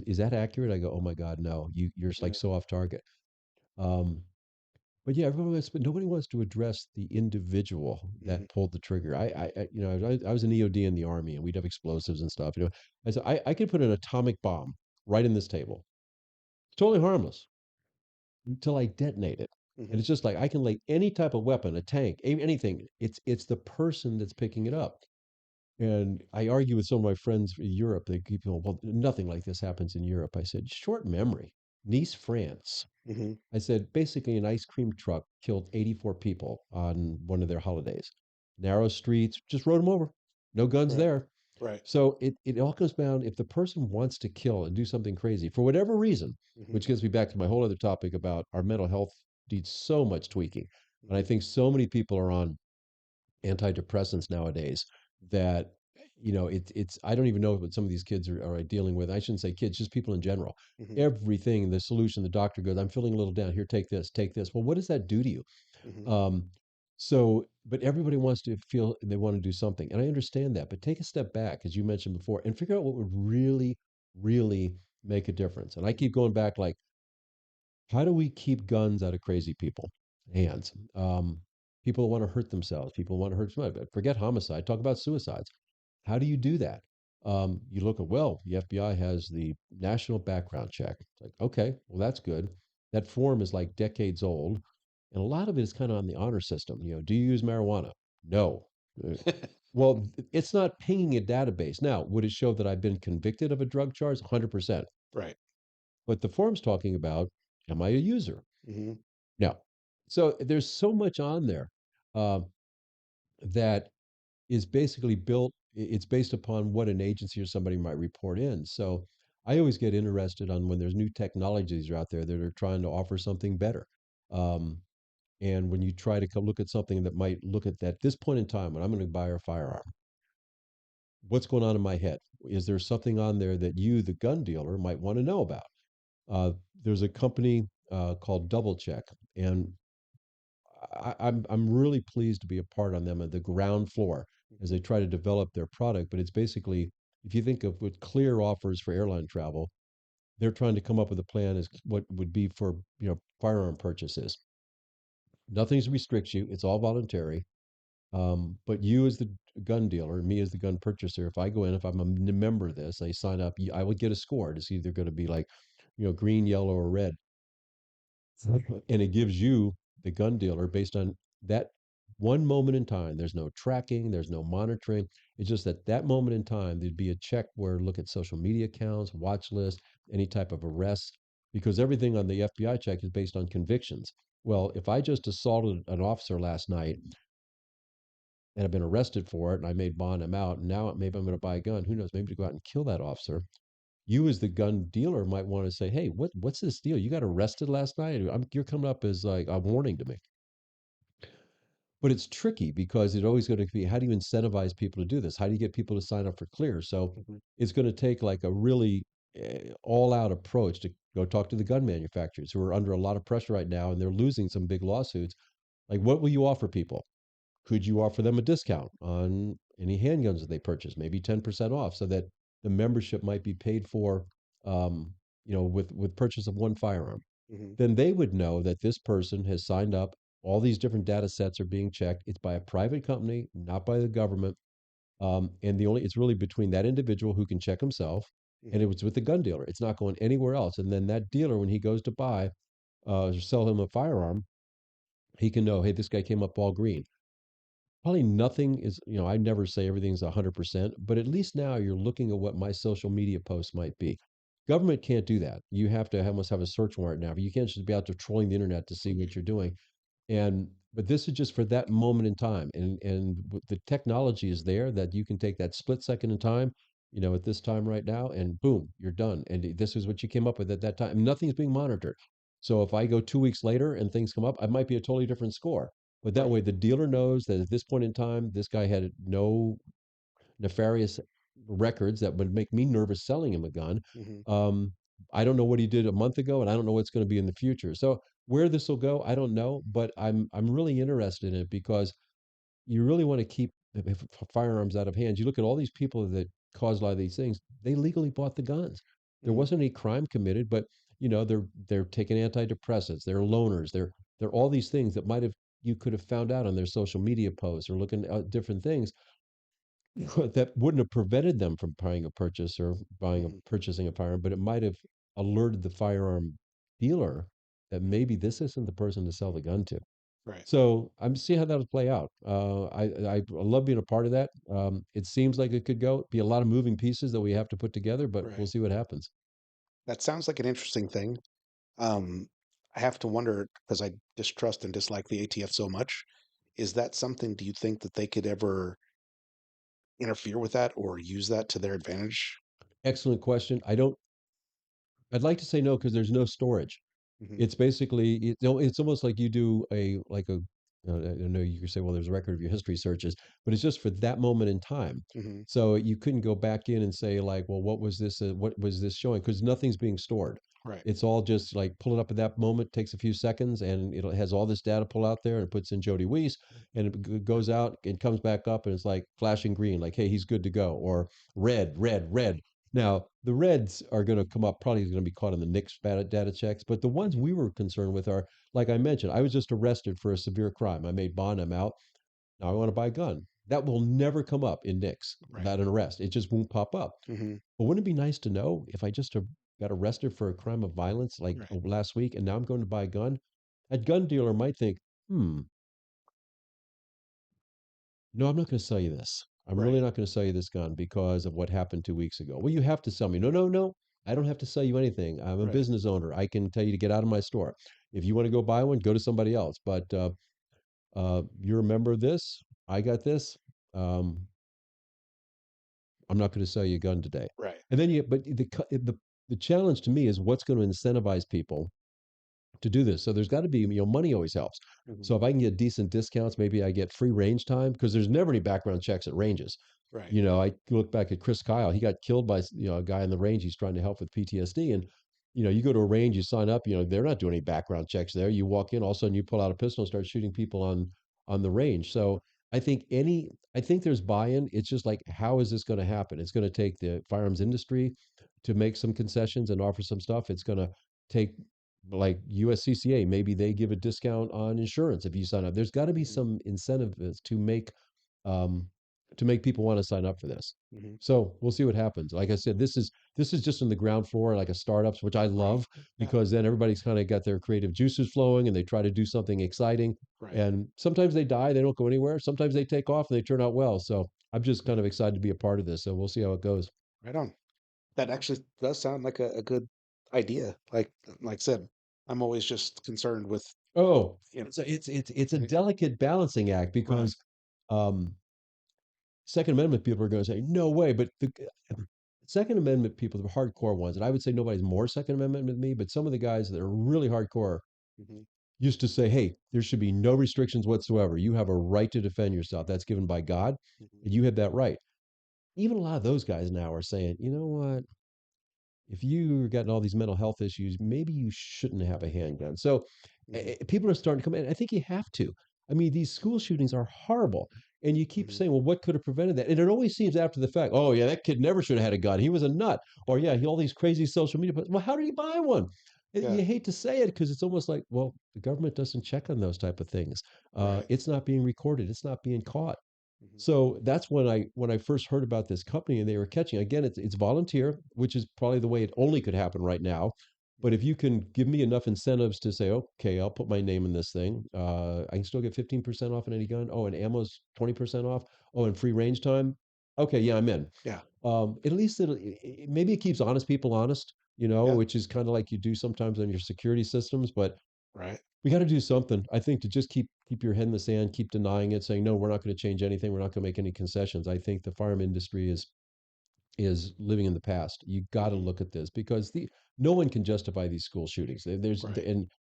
Speaker 2: is that accurate? I go, oh my god, no, you're like
Speaker 1: Yeah.
Speaker 2: so off target. Um, but yeah, but nobody wants to address the individual
Speaker 1: Hmm.
Speaker 2: that pulled the trigger. I was an EOD in the army, and we'd have explosives and stuff. I said I could put an atomic bomb right in this table, totally harmless, until I detonate it. And
Speaker 1: Hmm.
Speaker 2: it's just like I can lay any type of weapon, a tank, anything. It's the person that's picking it up. And I argue with some of my friends in Europe. They keep going, well, nothing like this happens in Europe. I said, short memory. Nice, France.
Speaker 1: Hmm.
Speaker 2: I said, basically, an ice cream truck killed 84 people on one of their holidays. Narrow streets, just rode them over. No guns
Speaker 1: Right.
Speaker 2: there.
Speaker 1: Right.
Speaker 2: So it all comes down if the person wants to kill and do something crazy for whatever reason,
Speaker 1: Hmm.
Speaker 2: which gets me back to my whole other topic about our mental health needs so much tweaking. And I
Speaker 1: Hmm.
Speaker 2: think so many people are on antidepressants nowadays that it's I don't even know what some of these kids are dealing with. I shouldn't say kids, just people in general.
Speaker 1: Hmm.
Speaker 2: Everything, the solution, the doctor goes, I'm feeling a little down. Here, take this, take this. Well, what does that do to you?
Speaker 1: Hmm.
Speaker 2: Um, but everybody wants to feel they want to do something. And I understand that. But take a step back, as you mentioned before, and figure out what would really, really make a difference. And I keep going back like, how do we keep guns out of crazy people hands? People who want to hurt themselves, people who want to hurt somebody. Forget homicide, talk about suicides. How do you do that? You look at, well, the FBI has the national background check. It's like, okay, well, that's good. That form is like decades old. And a lot of it is kind of on the honor system. Do you use marijuana? No. Uh, Well, it's not pinging a database. Now, would it show that I've been convicted of a drug charge? 100%.
Speaker 1: Right.
Speaker 2: But the form's talking about, am I a user?
Speaker 1: Hmm.
Speaker 2: No. So there's so much on there uh, that is basically built. It's based upon what an agency or somebody might report in. So I always get interested on when there's new technologies are out there that are trying to offer something better. Um, and when you try to come look at something that might look at this point in time when I'm going to buy a firearm, what's going on in my head? Is there something on there that you, the gun dealer, might want to know about? Uh, there's a company called Double Check, and I'm really pleased to be a part on them at the ground floor as they
Speaker 1: Mhm.
Speaker 2: try to develop their product. But it's basically, if you think of what Clear offers for airline travel, they're trying to come up with a plan as what would be for firearm purchases. Nothing restricts you; it's all voluntary. But you as the gun dealer, me as the gun purchaser, if I go in, if I'm a member of this, I sign up, I would get a score to see either going to be like, green, yellow, or red. And it gives you, the gun dealer, based on that one moment in time. There's no tracking, there's no monitoring. It's just that that moment in time, there'd be a check where look at social media accounts, watch list, any type of arrest, because everything on the FBI check is based on convictions. Well, if I just assaulted an officer last night and I've been arrested for it and I made bond, I'm out, and now maybe I'm going to buy a gun. Who knows? Maybe to go out and kill that officer. You as the gun dealer might want to say, "Hey, what's this deal? You got arrested last night. You're coming up as like a warning to me." But it's tricky because it's always going to be, how do you incentivize people to do this? How do you get people to sign up for Clear? So
Speaker 1: Mhm.
Speaker 2: it's going to take like a really all-out approach to go talk to the gun manufacturers who are under a lot of pressure right now, and they're losing some big lawsuits. Like, what will you offer people? Could you offer them a discount on any handguns that they purchase, maybe 10% off, so that the membership might be paid for, with purchase of one firearm?
Speaker 1: Mhm.
Speaker 2: Then they would know that this person has signed up. All these different data sets are being checked. It's by a private company, not by the government. And the only it's really between that individual who can check himself, and it
Speaker 1: Mhm.
Speaker 2: was with the gun dealer. It's not going anywhere else. And then that dealer, when he goes to buy or sell him a firearm, he can know, hey, this guy came up all green. Probably nothing is, I never say everything's 100%, but at least now you're looking at what my social media posts might be. Government can't do that. You have to almost have a search warrant now. But you can't just be out there trolling the internet to see what you're doing. And but this is just for that moment in time, and the technology is there that you can take that split second in time, at this time right now, and boom, you're done. And this is what you came up with at that time. Nothing's being monitored. So if I go 2 weeks later and things come up, I might be a totally different score. But that
Speaker 1: Right.
Speaker 2: way, the dealer knows that at this point in time, this guy had no nefarious records that would make me nervous selling him a gun.
Speaker 1: Mhm.
Speaker 2: Um, I don't know what he did a month ago, and I don't know what's going to be in the future. So where this will go, I don't know, but I'm really interested in it because you really want to keep firearms out of hands. You look at all these people that cause a lot of these things; they legally bought the guns. There
Speaker 1: Mhm.
Speaker 2: wasn't any crime committed, but they're taking antidepressants, they're loners, they're all these things that might have you could have found out on their social media posts or looking at different things that wouldn't have prevented them from buying a purchase or
Speaker 1: Mhm.
Speaker 2: purchasing a firearm, but it might have alerted the firearm dealer that maybe this isn't the person to sell the gun to.
Speaker 1: Right.
Speaker 2: So I'm seeing how that'll play out. I love being a part of that. It seems like it could be a lot of moving pieces that we have to put together, but we'll
Speaker 1: Right.
Speaker 2: see what happens.
Speaker 1: That sounds like an interesting thing. Um, I have to wonder because I distrust and dislike the ATF so much. Is that something, do you think that they could ever interfere with that or use that to their advantage?
Speaker 2: Excellent question. I'd like to say no because there's no storage.
Speaker 1: Mhm.
Speaker 2: It's basically, it's almost like you do I know you could say, well, there's a record of your history searches, but it's just for that moment in time.
Speaker 1: Mhm.
Speaker 2: So you couldn't go back in and say like, well, what was this showing? Because nothing's being stored.
Speaker 1: Right.
Speaker 2: It's all just like pull it up at that moment, takes a few seconds, and it has all this data pull out there, and it puts in Jody Weis, and it goes out and comes back up, and it's like flashing green, like, hey, he's good to go, or red, red, red. Now, the reds are going to come up, probably going to be caught in the NICS data checks, but the ones
Speaker 1: Mhm.
Speaker 2: we were concerned with are, like I mentioned, I was just arrested for a severe crime. I made bond, I'm out. Now I want to buy a gun. That will never come up in NICS,
Speaker 1: Right.
Speaker 2: that an arrest. It just won't pop up.
Speaker 1: Mhm.
Speaker 2: But wouldn't it be nice to know if I just got arrested for a crime of violence like
Speaker 1: Right.
Speaker 2: last week and now I'm going to buy a gun? A gun dealer might think, no, I'm not going to sell you this. I'm
Speaker 1: Right.
Speaker 2: really not going to sell you this gun because of what happened 2 weeks ago. Well, you have to sell me. No, no, no. I don't have to sell you anything. I'm a
Speaker 1: Right.
Speaker 2: business owner. I can tell you to get out of my store. If you want to go buy one, go to somebody else. But you're a member of this. I got this. Um, I'm not going to sell you a gun today.
Speaker 1: Right.
Speaker 2: And then but the the challenge to me is what's going to incentivize people to do this. So there's got to be, money always helps.
Speaker 1: Hmm.
Speaker 2: So if I can get decent discounts, maybe I get free range time because there's never any background checks at ranges.
Speaker 1: Right.
Speaker 2: I look back at Chris Kyle. He got killed by a guy in the range. He's trying to help with PTSD, and you go to a range, you sign up. They're not doing any background checks there. You walk in, all of a sudden you pull out a pistol and start shooting people on the range. So I think there's buy-in. It's just like, how is this going to happen? It's going to take the firearms industry to make some concessions and offer some stuff. It's going to take like USCCA, maybe they give a discount on insurance if you sign up. There's got to be
Speaker 1: Hmm.
Speaker 2: some incentive um, to make people want to sign up for this.
Speaker 1: Hmm.
Speaker 2: So we'll see what happens. Like I said, this is just on the ground floor, like a startups, which I
Speaker 1: Right.
Speaker 2: love
Speaker 1: Yeah.
Speaker 2: because then everybody's kind of got their creative juices flowing and they try to do something exciting.
Speaker 1: Right.
Speaker 2: And sometimes they die, they don't go anywhere. Sometimes they take off and they turn out well. So I'm just
Speaker 1: Right.
Speaker 2: kind of excited to be a part of this. So we'll see how it goes.
Speaker 1: Right on. That actually does sound like a good idea. Like I said, I'm always just concerned with,
Speaker 2: Oh,
Speaker 1: you know,
Speaker 2: it's a
Speaker 1: y-
Speaker 2: delicate balancing act
Speaker 1: right.
Speaker 2: because um, Second Amendment people are going to say, no way. But the Second Amendment people, the hardcore ones, and I would say nobody's more Second Amendment than me, but some of the guys that are really hardcore
Speaker 1: Hmm.
Speaker 2: used to say, hey, there should be no restrictions whatsoever. You have a right to defend yourself. That's given by God,
Speaker 1: Hmm.
Speaker 2: and you have that right. Even a lot of those guys now are saying, you know what? If you're getting all these mental health issues, maybe you shouldn't have a handgun. So
Speaker 1: Hmm.
Speaker 2: people are starting to come in. I think you have to. I mean, these school shootings are horrible. And you keep
Speaker 1: Hmm.
Speaker 2: saying, well, what could have prevented that? And it always seems after the fact, oh, yeah, that kid never should have had a gun. He was a nut. Or, yeah, all these crazy social media posts. Well, how did he buy one?
Speaker 1: Yeah.
Speaker 2: You hate to say it because it's almost like, well, the government doesn't check on those type of things.
Speaker 1: Right.
Speaker 2: It's not being recorded. It's not being caught.
Speaker 1: Hmm.
Speaker 2: So that's when I first heard about this company and they were catching. Again, it's volunteer, which is probably the way it only could happen right now. But if
Speaker 1: Hmm.
Speaker 2: you can give me enough incentives to say, okay, I'll put my name in this thing, I can still get 15% off on any gun. Oh, and ammo's 20% off. Oh, and free range time. Okay, yeah, I'm in.
Speaker 1: Yeah.
Speaker 2: At least maybe it keeps honest people honest,
Speaker 1: Yeah.
Speaker 2: which is kind of like you do sometimes on your security systems. But
Speaker 1: Right.
Speaker 2: we got to do something. I think to just keep your head in the sand, keep denying it, saying no, we're not going to change anything. We're not going to make any concessions. I think the farm industry is living in the past. You got to
Speaker 1: Hmm.
Speaker 2: look at this because no one can justify these school shootings.
Speaker 1: Right.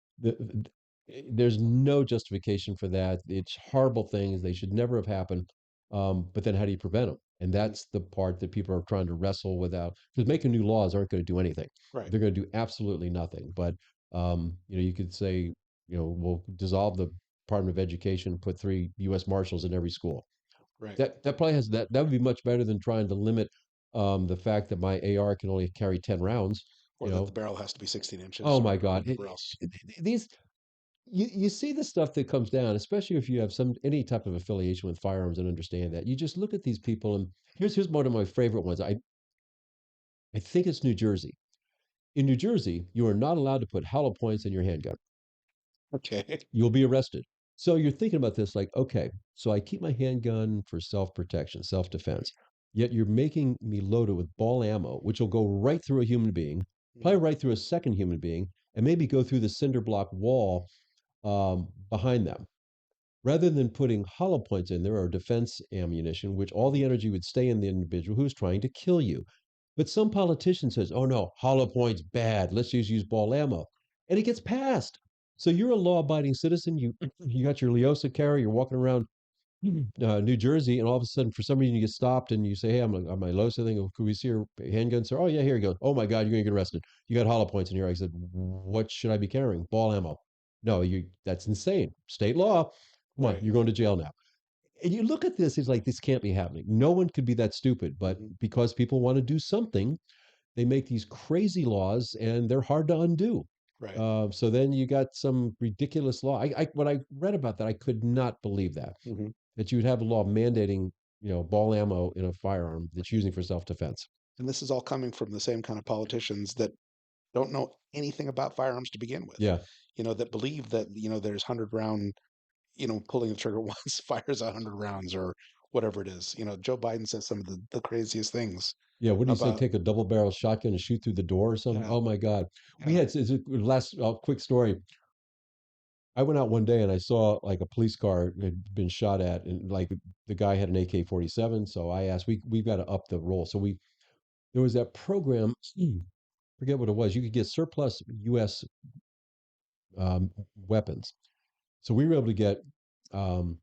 Speaker 2: There's no justification for that. It's horrible things. They should never have happened. But then how do you prevent them? And
Speaker 1: Hmm.
Speaker 2: that's the part that people are trying to wrestle without because making new laws aren't going to do anything.
Speaker 1: Right.
Speaker 2: They're going to do absolutely nothing. But you could say, we'll dissolve the Department of Education, put 3 U.S. Marshals in every school.
Speaker 1: Right.
Speaker 2: That probably has that would be much better than trying to limit the fact that my AR can only carry 10 rounds.
Speaker 1: Or
Speaker 2: You
Speaker 1: that the
Speaker 2: know,
Speaker 1: barrel has to be 16 inches
Speaker 2: oh my
Speaker 1: or
Speaker 2: God,
Speaker 1: whatever else.
Speaker 2: these you see the stuff that comes down, especially if you have any type of affiliation with firearms and understand that. You just look at these people, and here's one of my favorite ones. I think it's New Jersey. In New Jersey, you are not allowed to put hollow points in your handgun.
Speaker 1: Okay.
Speaker 2: You'll be arrested. So you're thinking about this like, okay, so I keep my handgun for self protection, self
Speaker 1: Right.
Speaker 2: defense. Yet you're making me load it with ball ammo, which will go right through a human being, probably
Speaker 1: Hmm.
Speaker 2: right through a second human being, and maybe go through the cinder block wall behind them. Rather than putting hollow points in there or defense ammunition, which all the
Speaker 1: Hmm.
Speaker 2: energy would stay in the individual who's trying to kill you. But some politician says, oh no, hollow points bad. Let's just use ball ammo. And it gets passed. So you're a law abiding citizen. You got your Leosa carry, you're walking around New Jersey, and all of a sudden, for some reason, you get stopped and you say, hey, I'm on my Leosa thing. Could we see your handgun, sir? Oh, yeah, here you go. Oh my God, you're going to get arrested. You got hollow points in here. I said, what should I be carrying? Ball ammo. No, that's insane. State law. Come on,
Speaker 1: Right.
Speaker 2: you're going to jail now. And you look at this, it's like this can't be happening. No one could be that stupid, but
Speaker 1: Hmm.
Speaker 2: because people want to do something, they make these crazy laws and they're hard to undo.
Speaker 1: Right.
Speaker 2: So then you got some ridiculous law. When I read about that, I could not believe
Speaker 1: Hmm.
Speaker 2: that you would have a law mandating, ball ammo in a firearm that's using for self defense.
Speaker 1: And this is all coming from the same kind of politicians that don't know anything about firearms to begin with.
Speaker 2: Yeah,
Speaker 1: That believe that, there's 100 round, pulling the trigger once fires 100 rounds or whatever it is. Joe Biden says some of the craziest things
Speaker 2: yeah. What do you say?
Speaker 1: about,
Speaker 2: Take a double barrel shotgun and shoot through the door or something?
Speaker 1: yeah,
Speaker 2: Oh my God, we
Speaker 1: yeah.
Speaker 2: had it's a last quick story. I went out one day and I saw like a police car had been shot at, and like the guy had an AK-47. So I asked, we've got to up the roll. So there was that program forget what it was. You could get surplus U.S. Um, weapons. So we were able to get um,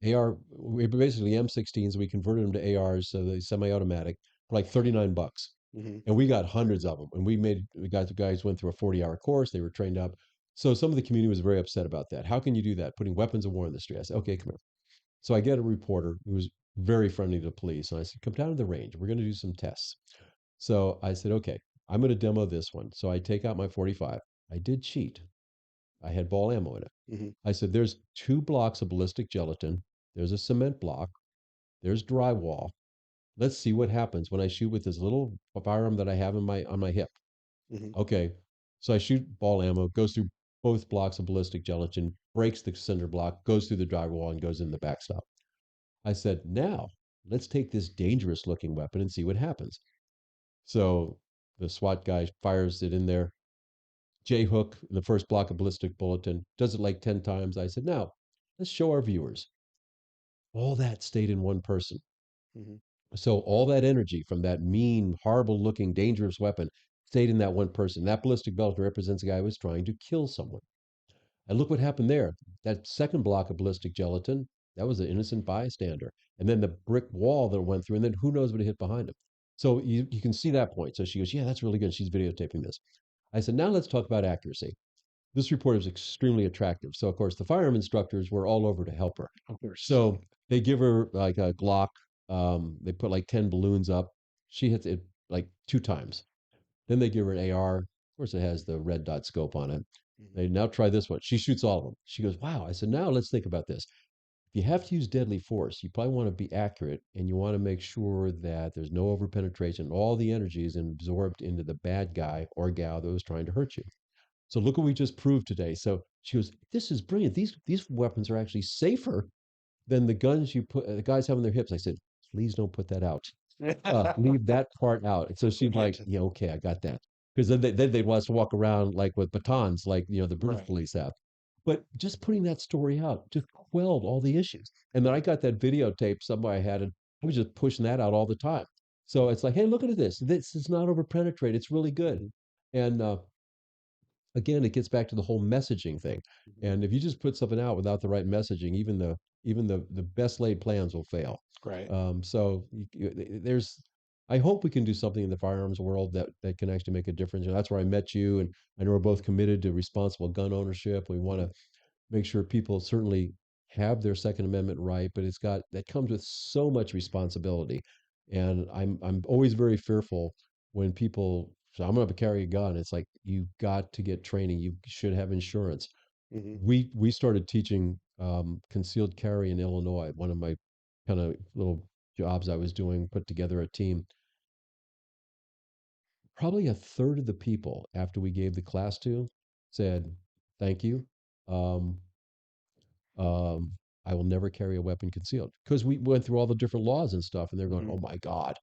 Speaker 2: AR, basically M16s. We converted them to ARs, so the semi-automatic, for like 39 bucks.
Speaker 1: Hmm.
Speaker 2: And we got hundreds of them. And the guys went through a 40-hour course. They were trained up. So some of the community was very upset about that. How can you do that? Putting weapons of war in the street. I said, okay, come here. So I get a reporter who was very friendly to the police. And I said, come down to the range. We're going to do some tests. So I said, okay, I'm going to demo this one. So I take out my 45. I did cheat. I had ball ammo in it.
Speaker 1: Hmm.
Speaker 2: I said, there's 2 blocks of ballistic gelatin. There's a cement block. There's drywall. Let's see what happens when I shoot with this little firearm that I have in my on my hip.
Speaker 1: Hmm.
Speaker 2: Okay. So I shoot ball ammo, goes through both blocks of ballistic gelatin, breaks the cinder block, goes through the drywall, and goes in the backstop. I said, now let's take this dangerous looking weapon and see what happens. So the SWAT guy fires it in there. J hook in the first block of ballistic bulletin, does it like 10 times. I said, now let's show our viewers. All that stayed in one person.
Speaker 1: Hmm.
Speaker 2: So all that energy from that mean, horrible looking, dangerous weapon stayed in that one person. That ballistic bulletin represents a guy who was trying to kill someone. And look what happened there. That second block of ballistic gelatin, that was an innocent bystander. And then the brick wall that went through, and then who knows what hit behind him. So you can see that point. So she goes, yeah, that's really good. She's videotaping this. I said, now let's talk about accuracy. This report is extremely attractive. So, of course, the firearm instructors were all over to help her.
Speaker 1: Of course.
Speaker 2: So they give her like a Glock. They put like 10 balloons up. She hits it like 2 times. Then they give her an AR. Of course, it has the red dot scope on it.
Speaker 1: Hmm.
Speaker 2: They now try this one. She shoots all of them. She goes, wow. I said, now let's think about this. If you have to use deadly force, you probably want to be accurate and you want to make sure that there's no overpenetration. All the energy is absorbed into the bad guy or gal that was trying to hurt you. So look what we just proved today. So she goes, this is brilliant. These weapons are actually safer than the guns you put the guys have on their hips. I said, please don't put that out. Leave that part out. And so she's like,
Speaker 1: Imagine.
Speaker 2: yeah, okay, I got that. Because then they'd want us to walk around like with batons, like the British
Speaker 1: Right.
Speaker 2: police have. But just putting that story out just quelled all the issues. And then I got that videotape somewhere I had, and I was just pushing that out all the time. So it's like, hey, look at this. This is not overpenetrated. It's really good.
Speaker 1: Hmm.
Speaker 2: And again, it gets back to the whole messaging thing.
Speaker 1: Hmm.
Speaker 2: And if you just put something out without the right messaging, even the best laid plans will fail.
Speaker 1: Right.
Speaker 2: So there's, I hope we can do something in the firearms world that can actually make a difference. And that's where I met you, and I know we're both committed to responsible gun ownership. We want
Speaker 1: Hmm.
Speaker 2: to make sure people certainly have their Second Amendment right, but that comes with so much responsibility. And I'm always very fearful when people so I'm gonna carry a gun. It's like you got to get training. You should have insurance.
Speaker 1: Hmm.
Speaker 2: We started teaching concealed carry in Illinois. One of my kind of little jobs I was doing, put together a team. Probably a third of the people after we gave the class to said, "Thank you. Um, um, I will never carry a weapon concealed," because we went through all the different laws and stuff, and they're going,
Speaker 1: Hmm.
Speaker 2: "Oh my God,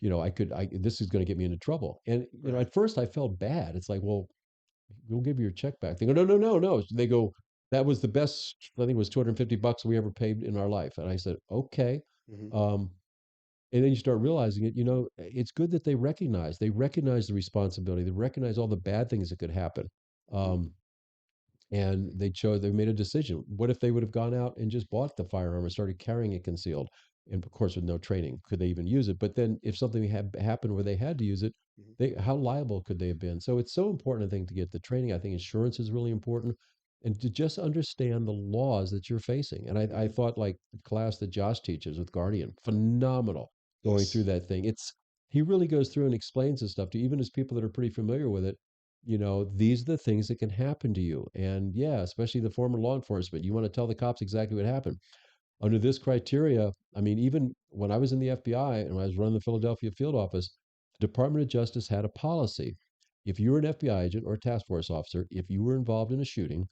Speaker 2: this is going to get me into trouble." And
Speaker 1: Right.
Speaker 2: at first I felt bad. It's like, well, we'll give you your check back. They go, no, no, no, no. They go, that was the best. I think it was $250 we ever paid in our life. And I said, okay.
Speaker 1: Hmm.
Speaker 2: Um, and then you start realizing it. It's good that they recognize the responsibility, they recognize all the bad things that could happen.
Speaker 1: Hmm.
Speaker 2: Um, and they made a decision. What if they would have gone out and just bought the firearm and started carrying it concealed, and of course with no training, could they even use it? But then if something had happened where they had to use it,
Speaker 1: Hmm.
Speaker 2: they how liable could they have been? So it's so important, I think, to get the training. I think insurance is really important, and to just understand the laws that you're facing. And I
Speaker 1: Hmm.
Speaker 2: thought, like, the class that Josh teaches with Guardian, phenomenal, going through
Speaker 1: Yes.
Speaker 2: that thing. He really goes through and explains this stuff to even as people that are pretty familiar with it. These are the things that can happen to you. And yeah, especially the former law enforcement, you want to tell the cops exactly what happened. Under this criteria, I mean, even when I was in the FBI and when I was running the Philadelphia field office, the Department of Justice had a policy. If you were an FBI agent or a task force officer, if you were involved in a shooting,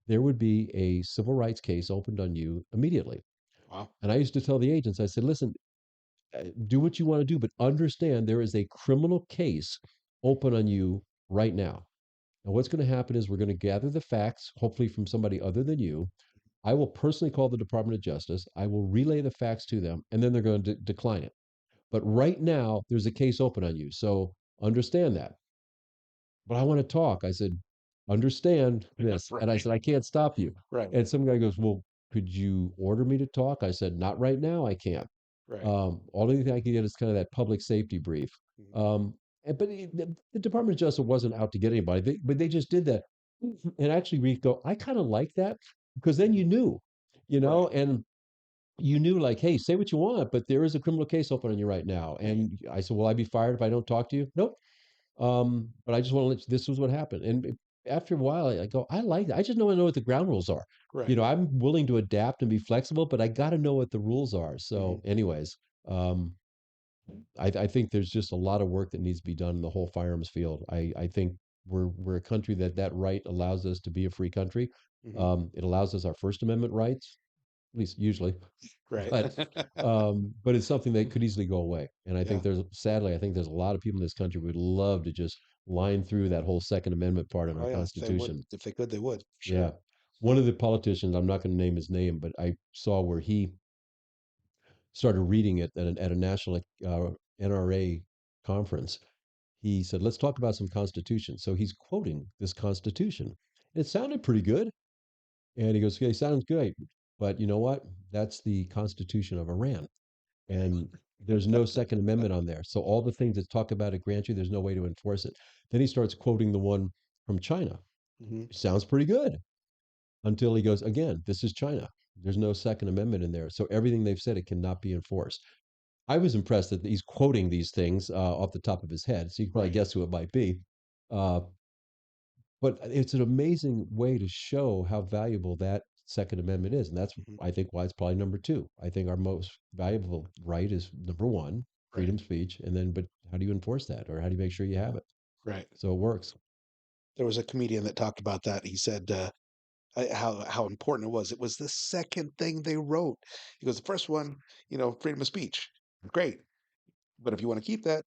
Speaker 2: there would be a civil rights case opened on you immediately.
Speaker 1: Wow.
Speaker 2: And I used to tell the agents, I said, listen, do what you want to do, but understand there is a criminal case open on you right now. And what's going to happen is we're going to gather the facts, hopefully from somebody other than you. I will personally call the Department of Justice. I will relay the facts to them, and then they're going to decline it. But right now, there's a case open on you. So understand that. But I want to talk. I said, understand this. And I
Speaker 1: Right.
Speaker 2: said, I can't stop you.
Speaker 1: Right.
Speaker 2: And some guy goes, well, could you order me to talk? I said, not right now. I can't.
Speaker 1: Right.
Speaker 2: Only thing I can get is kind of that public safety brief.
Speaker 1: Mhm.
Speaker 2: But the Department of Justice wasn't out to get anybody, but they just did that. And actually, Rico, I kind of like that because then
Speaker 1: Mhm.
Speaker 2: you knew,
Speaker 1: Right.
Speaker 2: and you knew like, hey, say what you want, but there is a criminal case open on you right now.
Speaker 1: Right.
Speaker 2: And I said, will I be fired if I don't talk to you? Nope. But I just want to let you, this was what happened. And after a while, I go, I like that. I just want to know what the ground rules are.
Speaker 1: Right.
Speaker 2: I'm willing to adapt and be flexible, but I got to know what the rules are.
Speaker 1: Hmm.
Speaker 2: So, anyways, um, I think there's just a lot of work that needs to be done in the whole firearms field. I think we're a country that right allows us to be a free country.
Speaker 1: Hmm.
Speaker 2: It allows us our First Amendment rights, at least usually,
Speaker 1: Right.
Speaker 2: but it's something that could easily go away. And I think
Speaker 1: Yeah.
Speaker 2: sadly, I think there's a lot of people in this country who would love to just line through that whole Second Amendment part in
Speaker 1: Oh
Speaker 2: our
Speaker 1: yeah. If they would,
Speaker 2: Constitution.
Speaker 1: if they could, they would.
Speaker 2: Yeah.
Speaker 1: Sure.
Speaker 2: One of the politicians, I'm not going to name his name, but I saw where he started reading it at a national NRA conference. He said, let's talk about some constitution. So he's quoting this constitution. It sounded pretty good. And he goes, okay, sounds great. But you know what? That's the Constitution of Iran. And there's no Second Amendment on there. So all the things that talk about it grant you, there's no way to enforce it. Then he starts quoting the one from China.
Speaker 1: Hmm.
Speaker 2: Sounds pretty good until he goes, again, this is China. There's no Second Amendment in there. So everything they've said, it cannot be enforced. I was impressed that he's quoting these things off the top of his head. So you can probably
Speaker 1: Right.
Speaker 2: guess who it might be. Uh, but it's an amazing way to show how valuable that Second Amendment is. And that's,
Speaker 1: Hmm.
Speaker 2: I think, why it's probably number two. I think our most valuable right is number one,
Speaker 1: Right.
Speaker 2: freedom of speech. And then, but how do you enforce that? Or how do you make sure you have it?
Speaker 1: Right.
Speaker 2: So it works.
Speaker 1: There was a comedian that talked about that. He said how important it was. It was the second thing they wrote. He goes, the first one, freedom of speech, great, but if you want to keep that,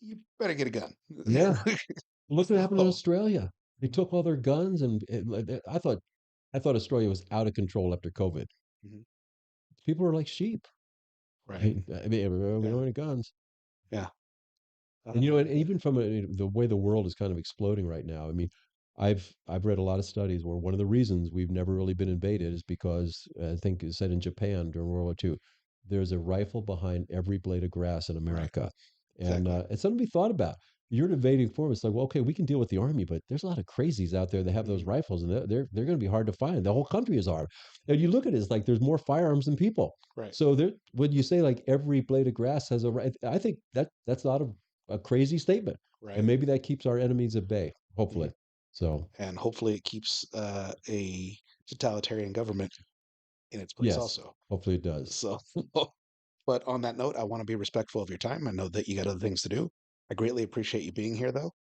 Speaker 1: you better get a gun.
Speaker 2: Yeah. Look what happened in
Speaker 1: Oh.
Speaker 2: Australia. They
Speaker 1: Mhm.
Speaker 2: took all their guns and I thought Australia was out of control after COVID.
Speaker 1: Mhm.
Speaker 2: People were like sheep.
Speaker 1: Right.
Speaker 2: I mean, we
Speaker 1: Yeah.
Speaker 2: don't have any guns.
Speaker 1: Yeah.
Speaker 2: And and
Speaker 1: Yeah.
Speaker 2: even from the way the world is kind of exploding right now. I mean, I've read a lot of studies where one of the reasons we've never really been invaded is because I think it said in Japan during World War II, there's a rifle behind every blade of grass in
Speaker 1: Right.
Speaker 2: America, and
Speaker 1: Exactly.
Speaker 2: it's something to be thought about. You're an invading force. It's like, well, okay, we can deal with the army, but there's a lot of crazies out there that have those
Speaker 1: Hmm.
Speaker 2: rifles, and they're going to be hard to find. The whole country is armed, and you look at it, it's like there's more firearms than people.
Speaker 1: Right.
Speaker 2: So there, when you say like every blade of grass has a right, I think that's not a crazy statement, and
Speaker 1: Right.
Speaker 2: maybe that keeps our enemies at bay.
Speaker 1: Hmm.
Speaker 2: Hopefully, so
Speaker 1: And hopefully it keeps a totalitarian government in its place
Speaker 2: yes,
Speaker 1: also.
Speaker 2: hopefully it does.
Speaker 1: So, but on that note, I want to be respectful of your time. I know that you got other things to do. I greatly appreciate you being here, though.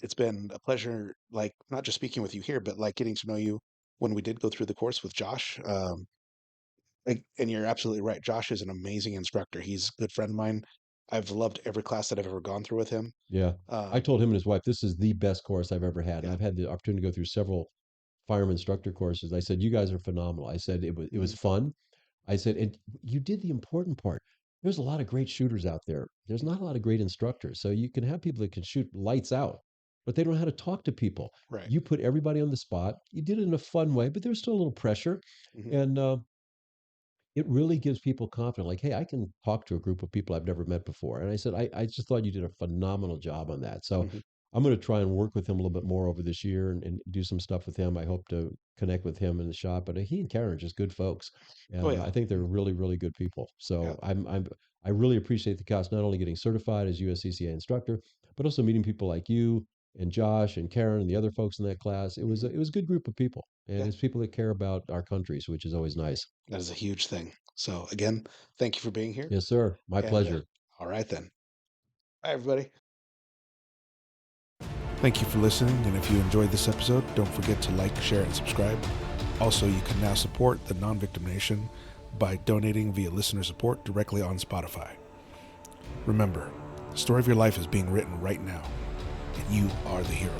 Speaker 1: It's been a pleasure, like not just speaking with you here, but like getting to know you when we did go through the course with Josh. And you're absolutely right. Josh is an amazing instructor. He's a good friend of mine. I've loved every class that I've ever gone through with him.
Speaker 2: Yeah, I
Speaker 1: Um,
Speaker 2: told him and his wife this is the best course I've ever had, and
Speaker 1: yeah.
Speaker 2: I've had the opportunity to go through several fireman instructor courses. I said you guys are phenomenal. I said it was
Speaker 1: Mhm.
Speaker 2: fun. I said, and you did the important part. There's a lot of great shooters out there. There's not a lot of great instructors. So you can have people that can shoot lights out, but they don't know how to talk to people.
Speaker 1: Right.
Speaker 2: You put everybody on the spot. You did it in a fun way, but there's still a little pressure.
Speaker 1: Hmm.
Speaker 2: And it really gives people confidence like, hey, I can talk to a group of people I've never met before. And I said, I just thought you did a phenomenal job on that. So
Speaker 1: Hmm.
Speaker 2: I'm going to try and work with him a little bit more over this year and do some stuff with him. I hope to connect with him in the shop. But he and Karen are just good folks.
Speaker 1: Oh
Speaker 2: And
Speaker 1: yeah.
Speaker 2: I think they're
Speaker 1: Mhm.
Speaker 2: really, really good people.
Speaker 1: Yeah.
Speaker 2: So I really appreciate the class, not only getting certified as USCCA instructor, but also meeting people like you and Josh and Karen and the other folks in that class.
Speaker 1: Hmm.
Speaker 2: It was a good group of people. And
Speaker 1: Yeah.
Speaker 2: it's people that care about our countries, which is always nice.
Speaker 1: That is a huge thing. So again, thank you for being here.
Speaker 2: Yes, sir. My
Speaker 1: And
Speaker 2: pleasure.
Speaker 1: all right then. Bye, everybody. Thank you for listening, and if you enjoyed this episode, don't forget to like, share, and subscribe. Also, you can now support the Non-Victim Nation by donating via listener support directly on Spotify. Remember, the story of your life is being written right now, and you are the hero.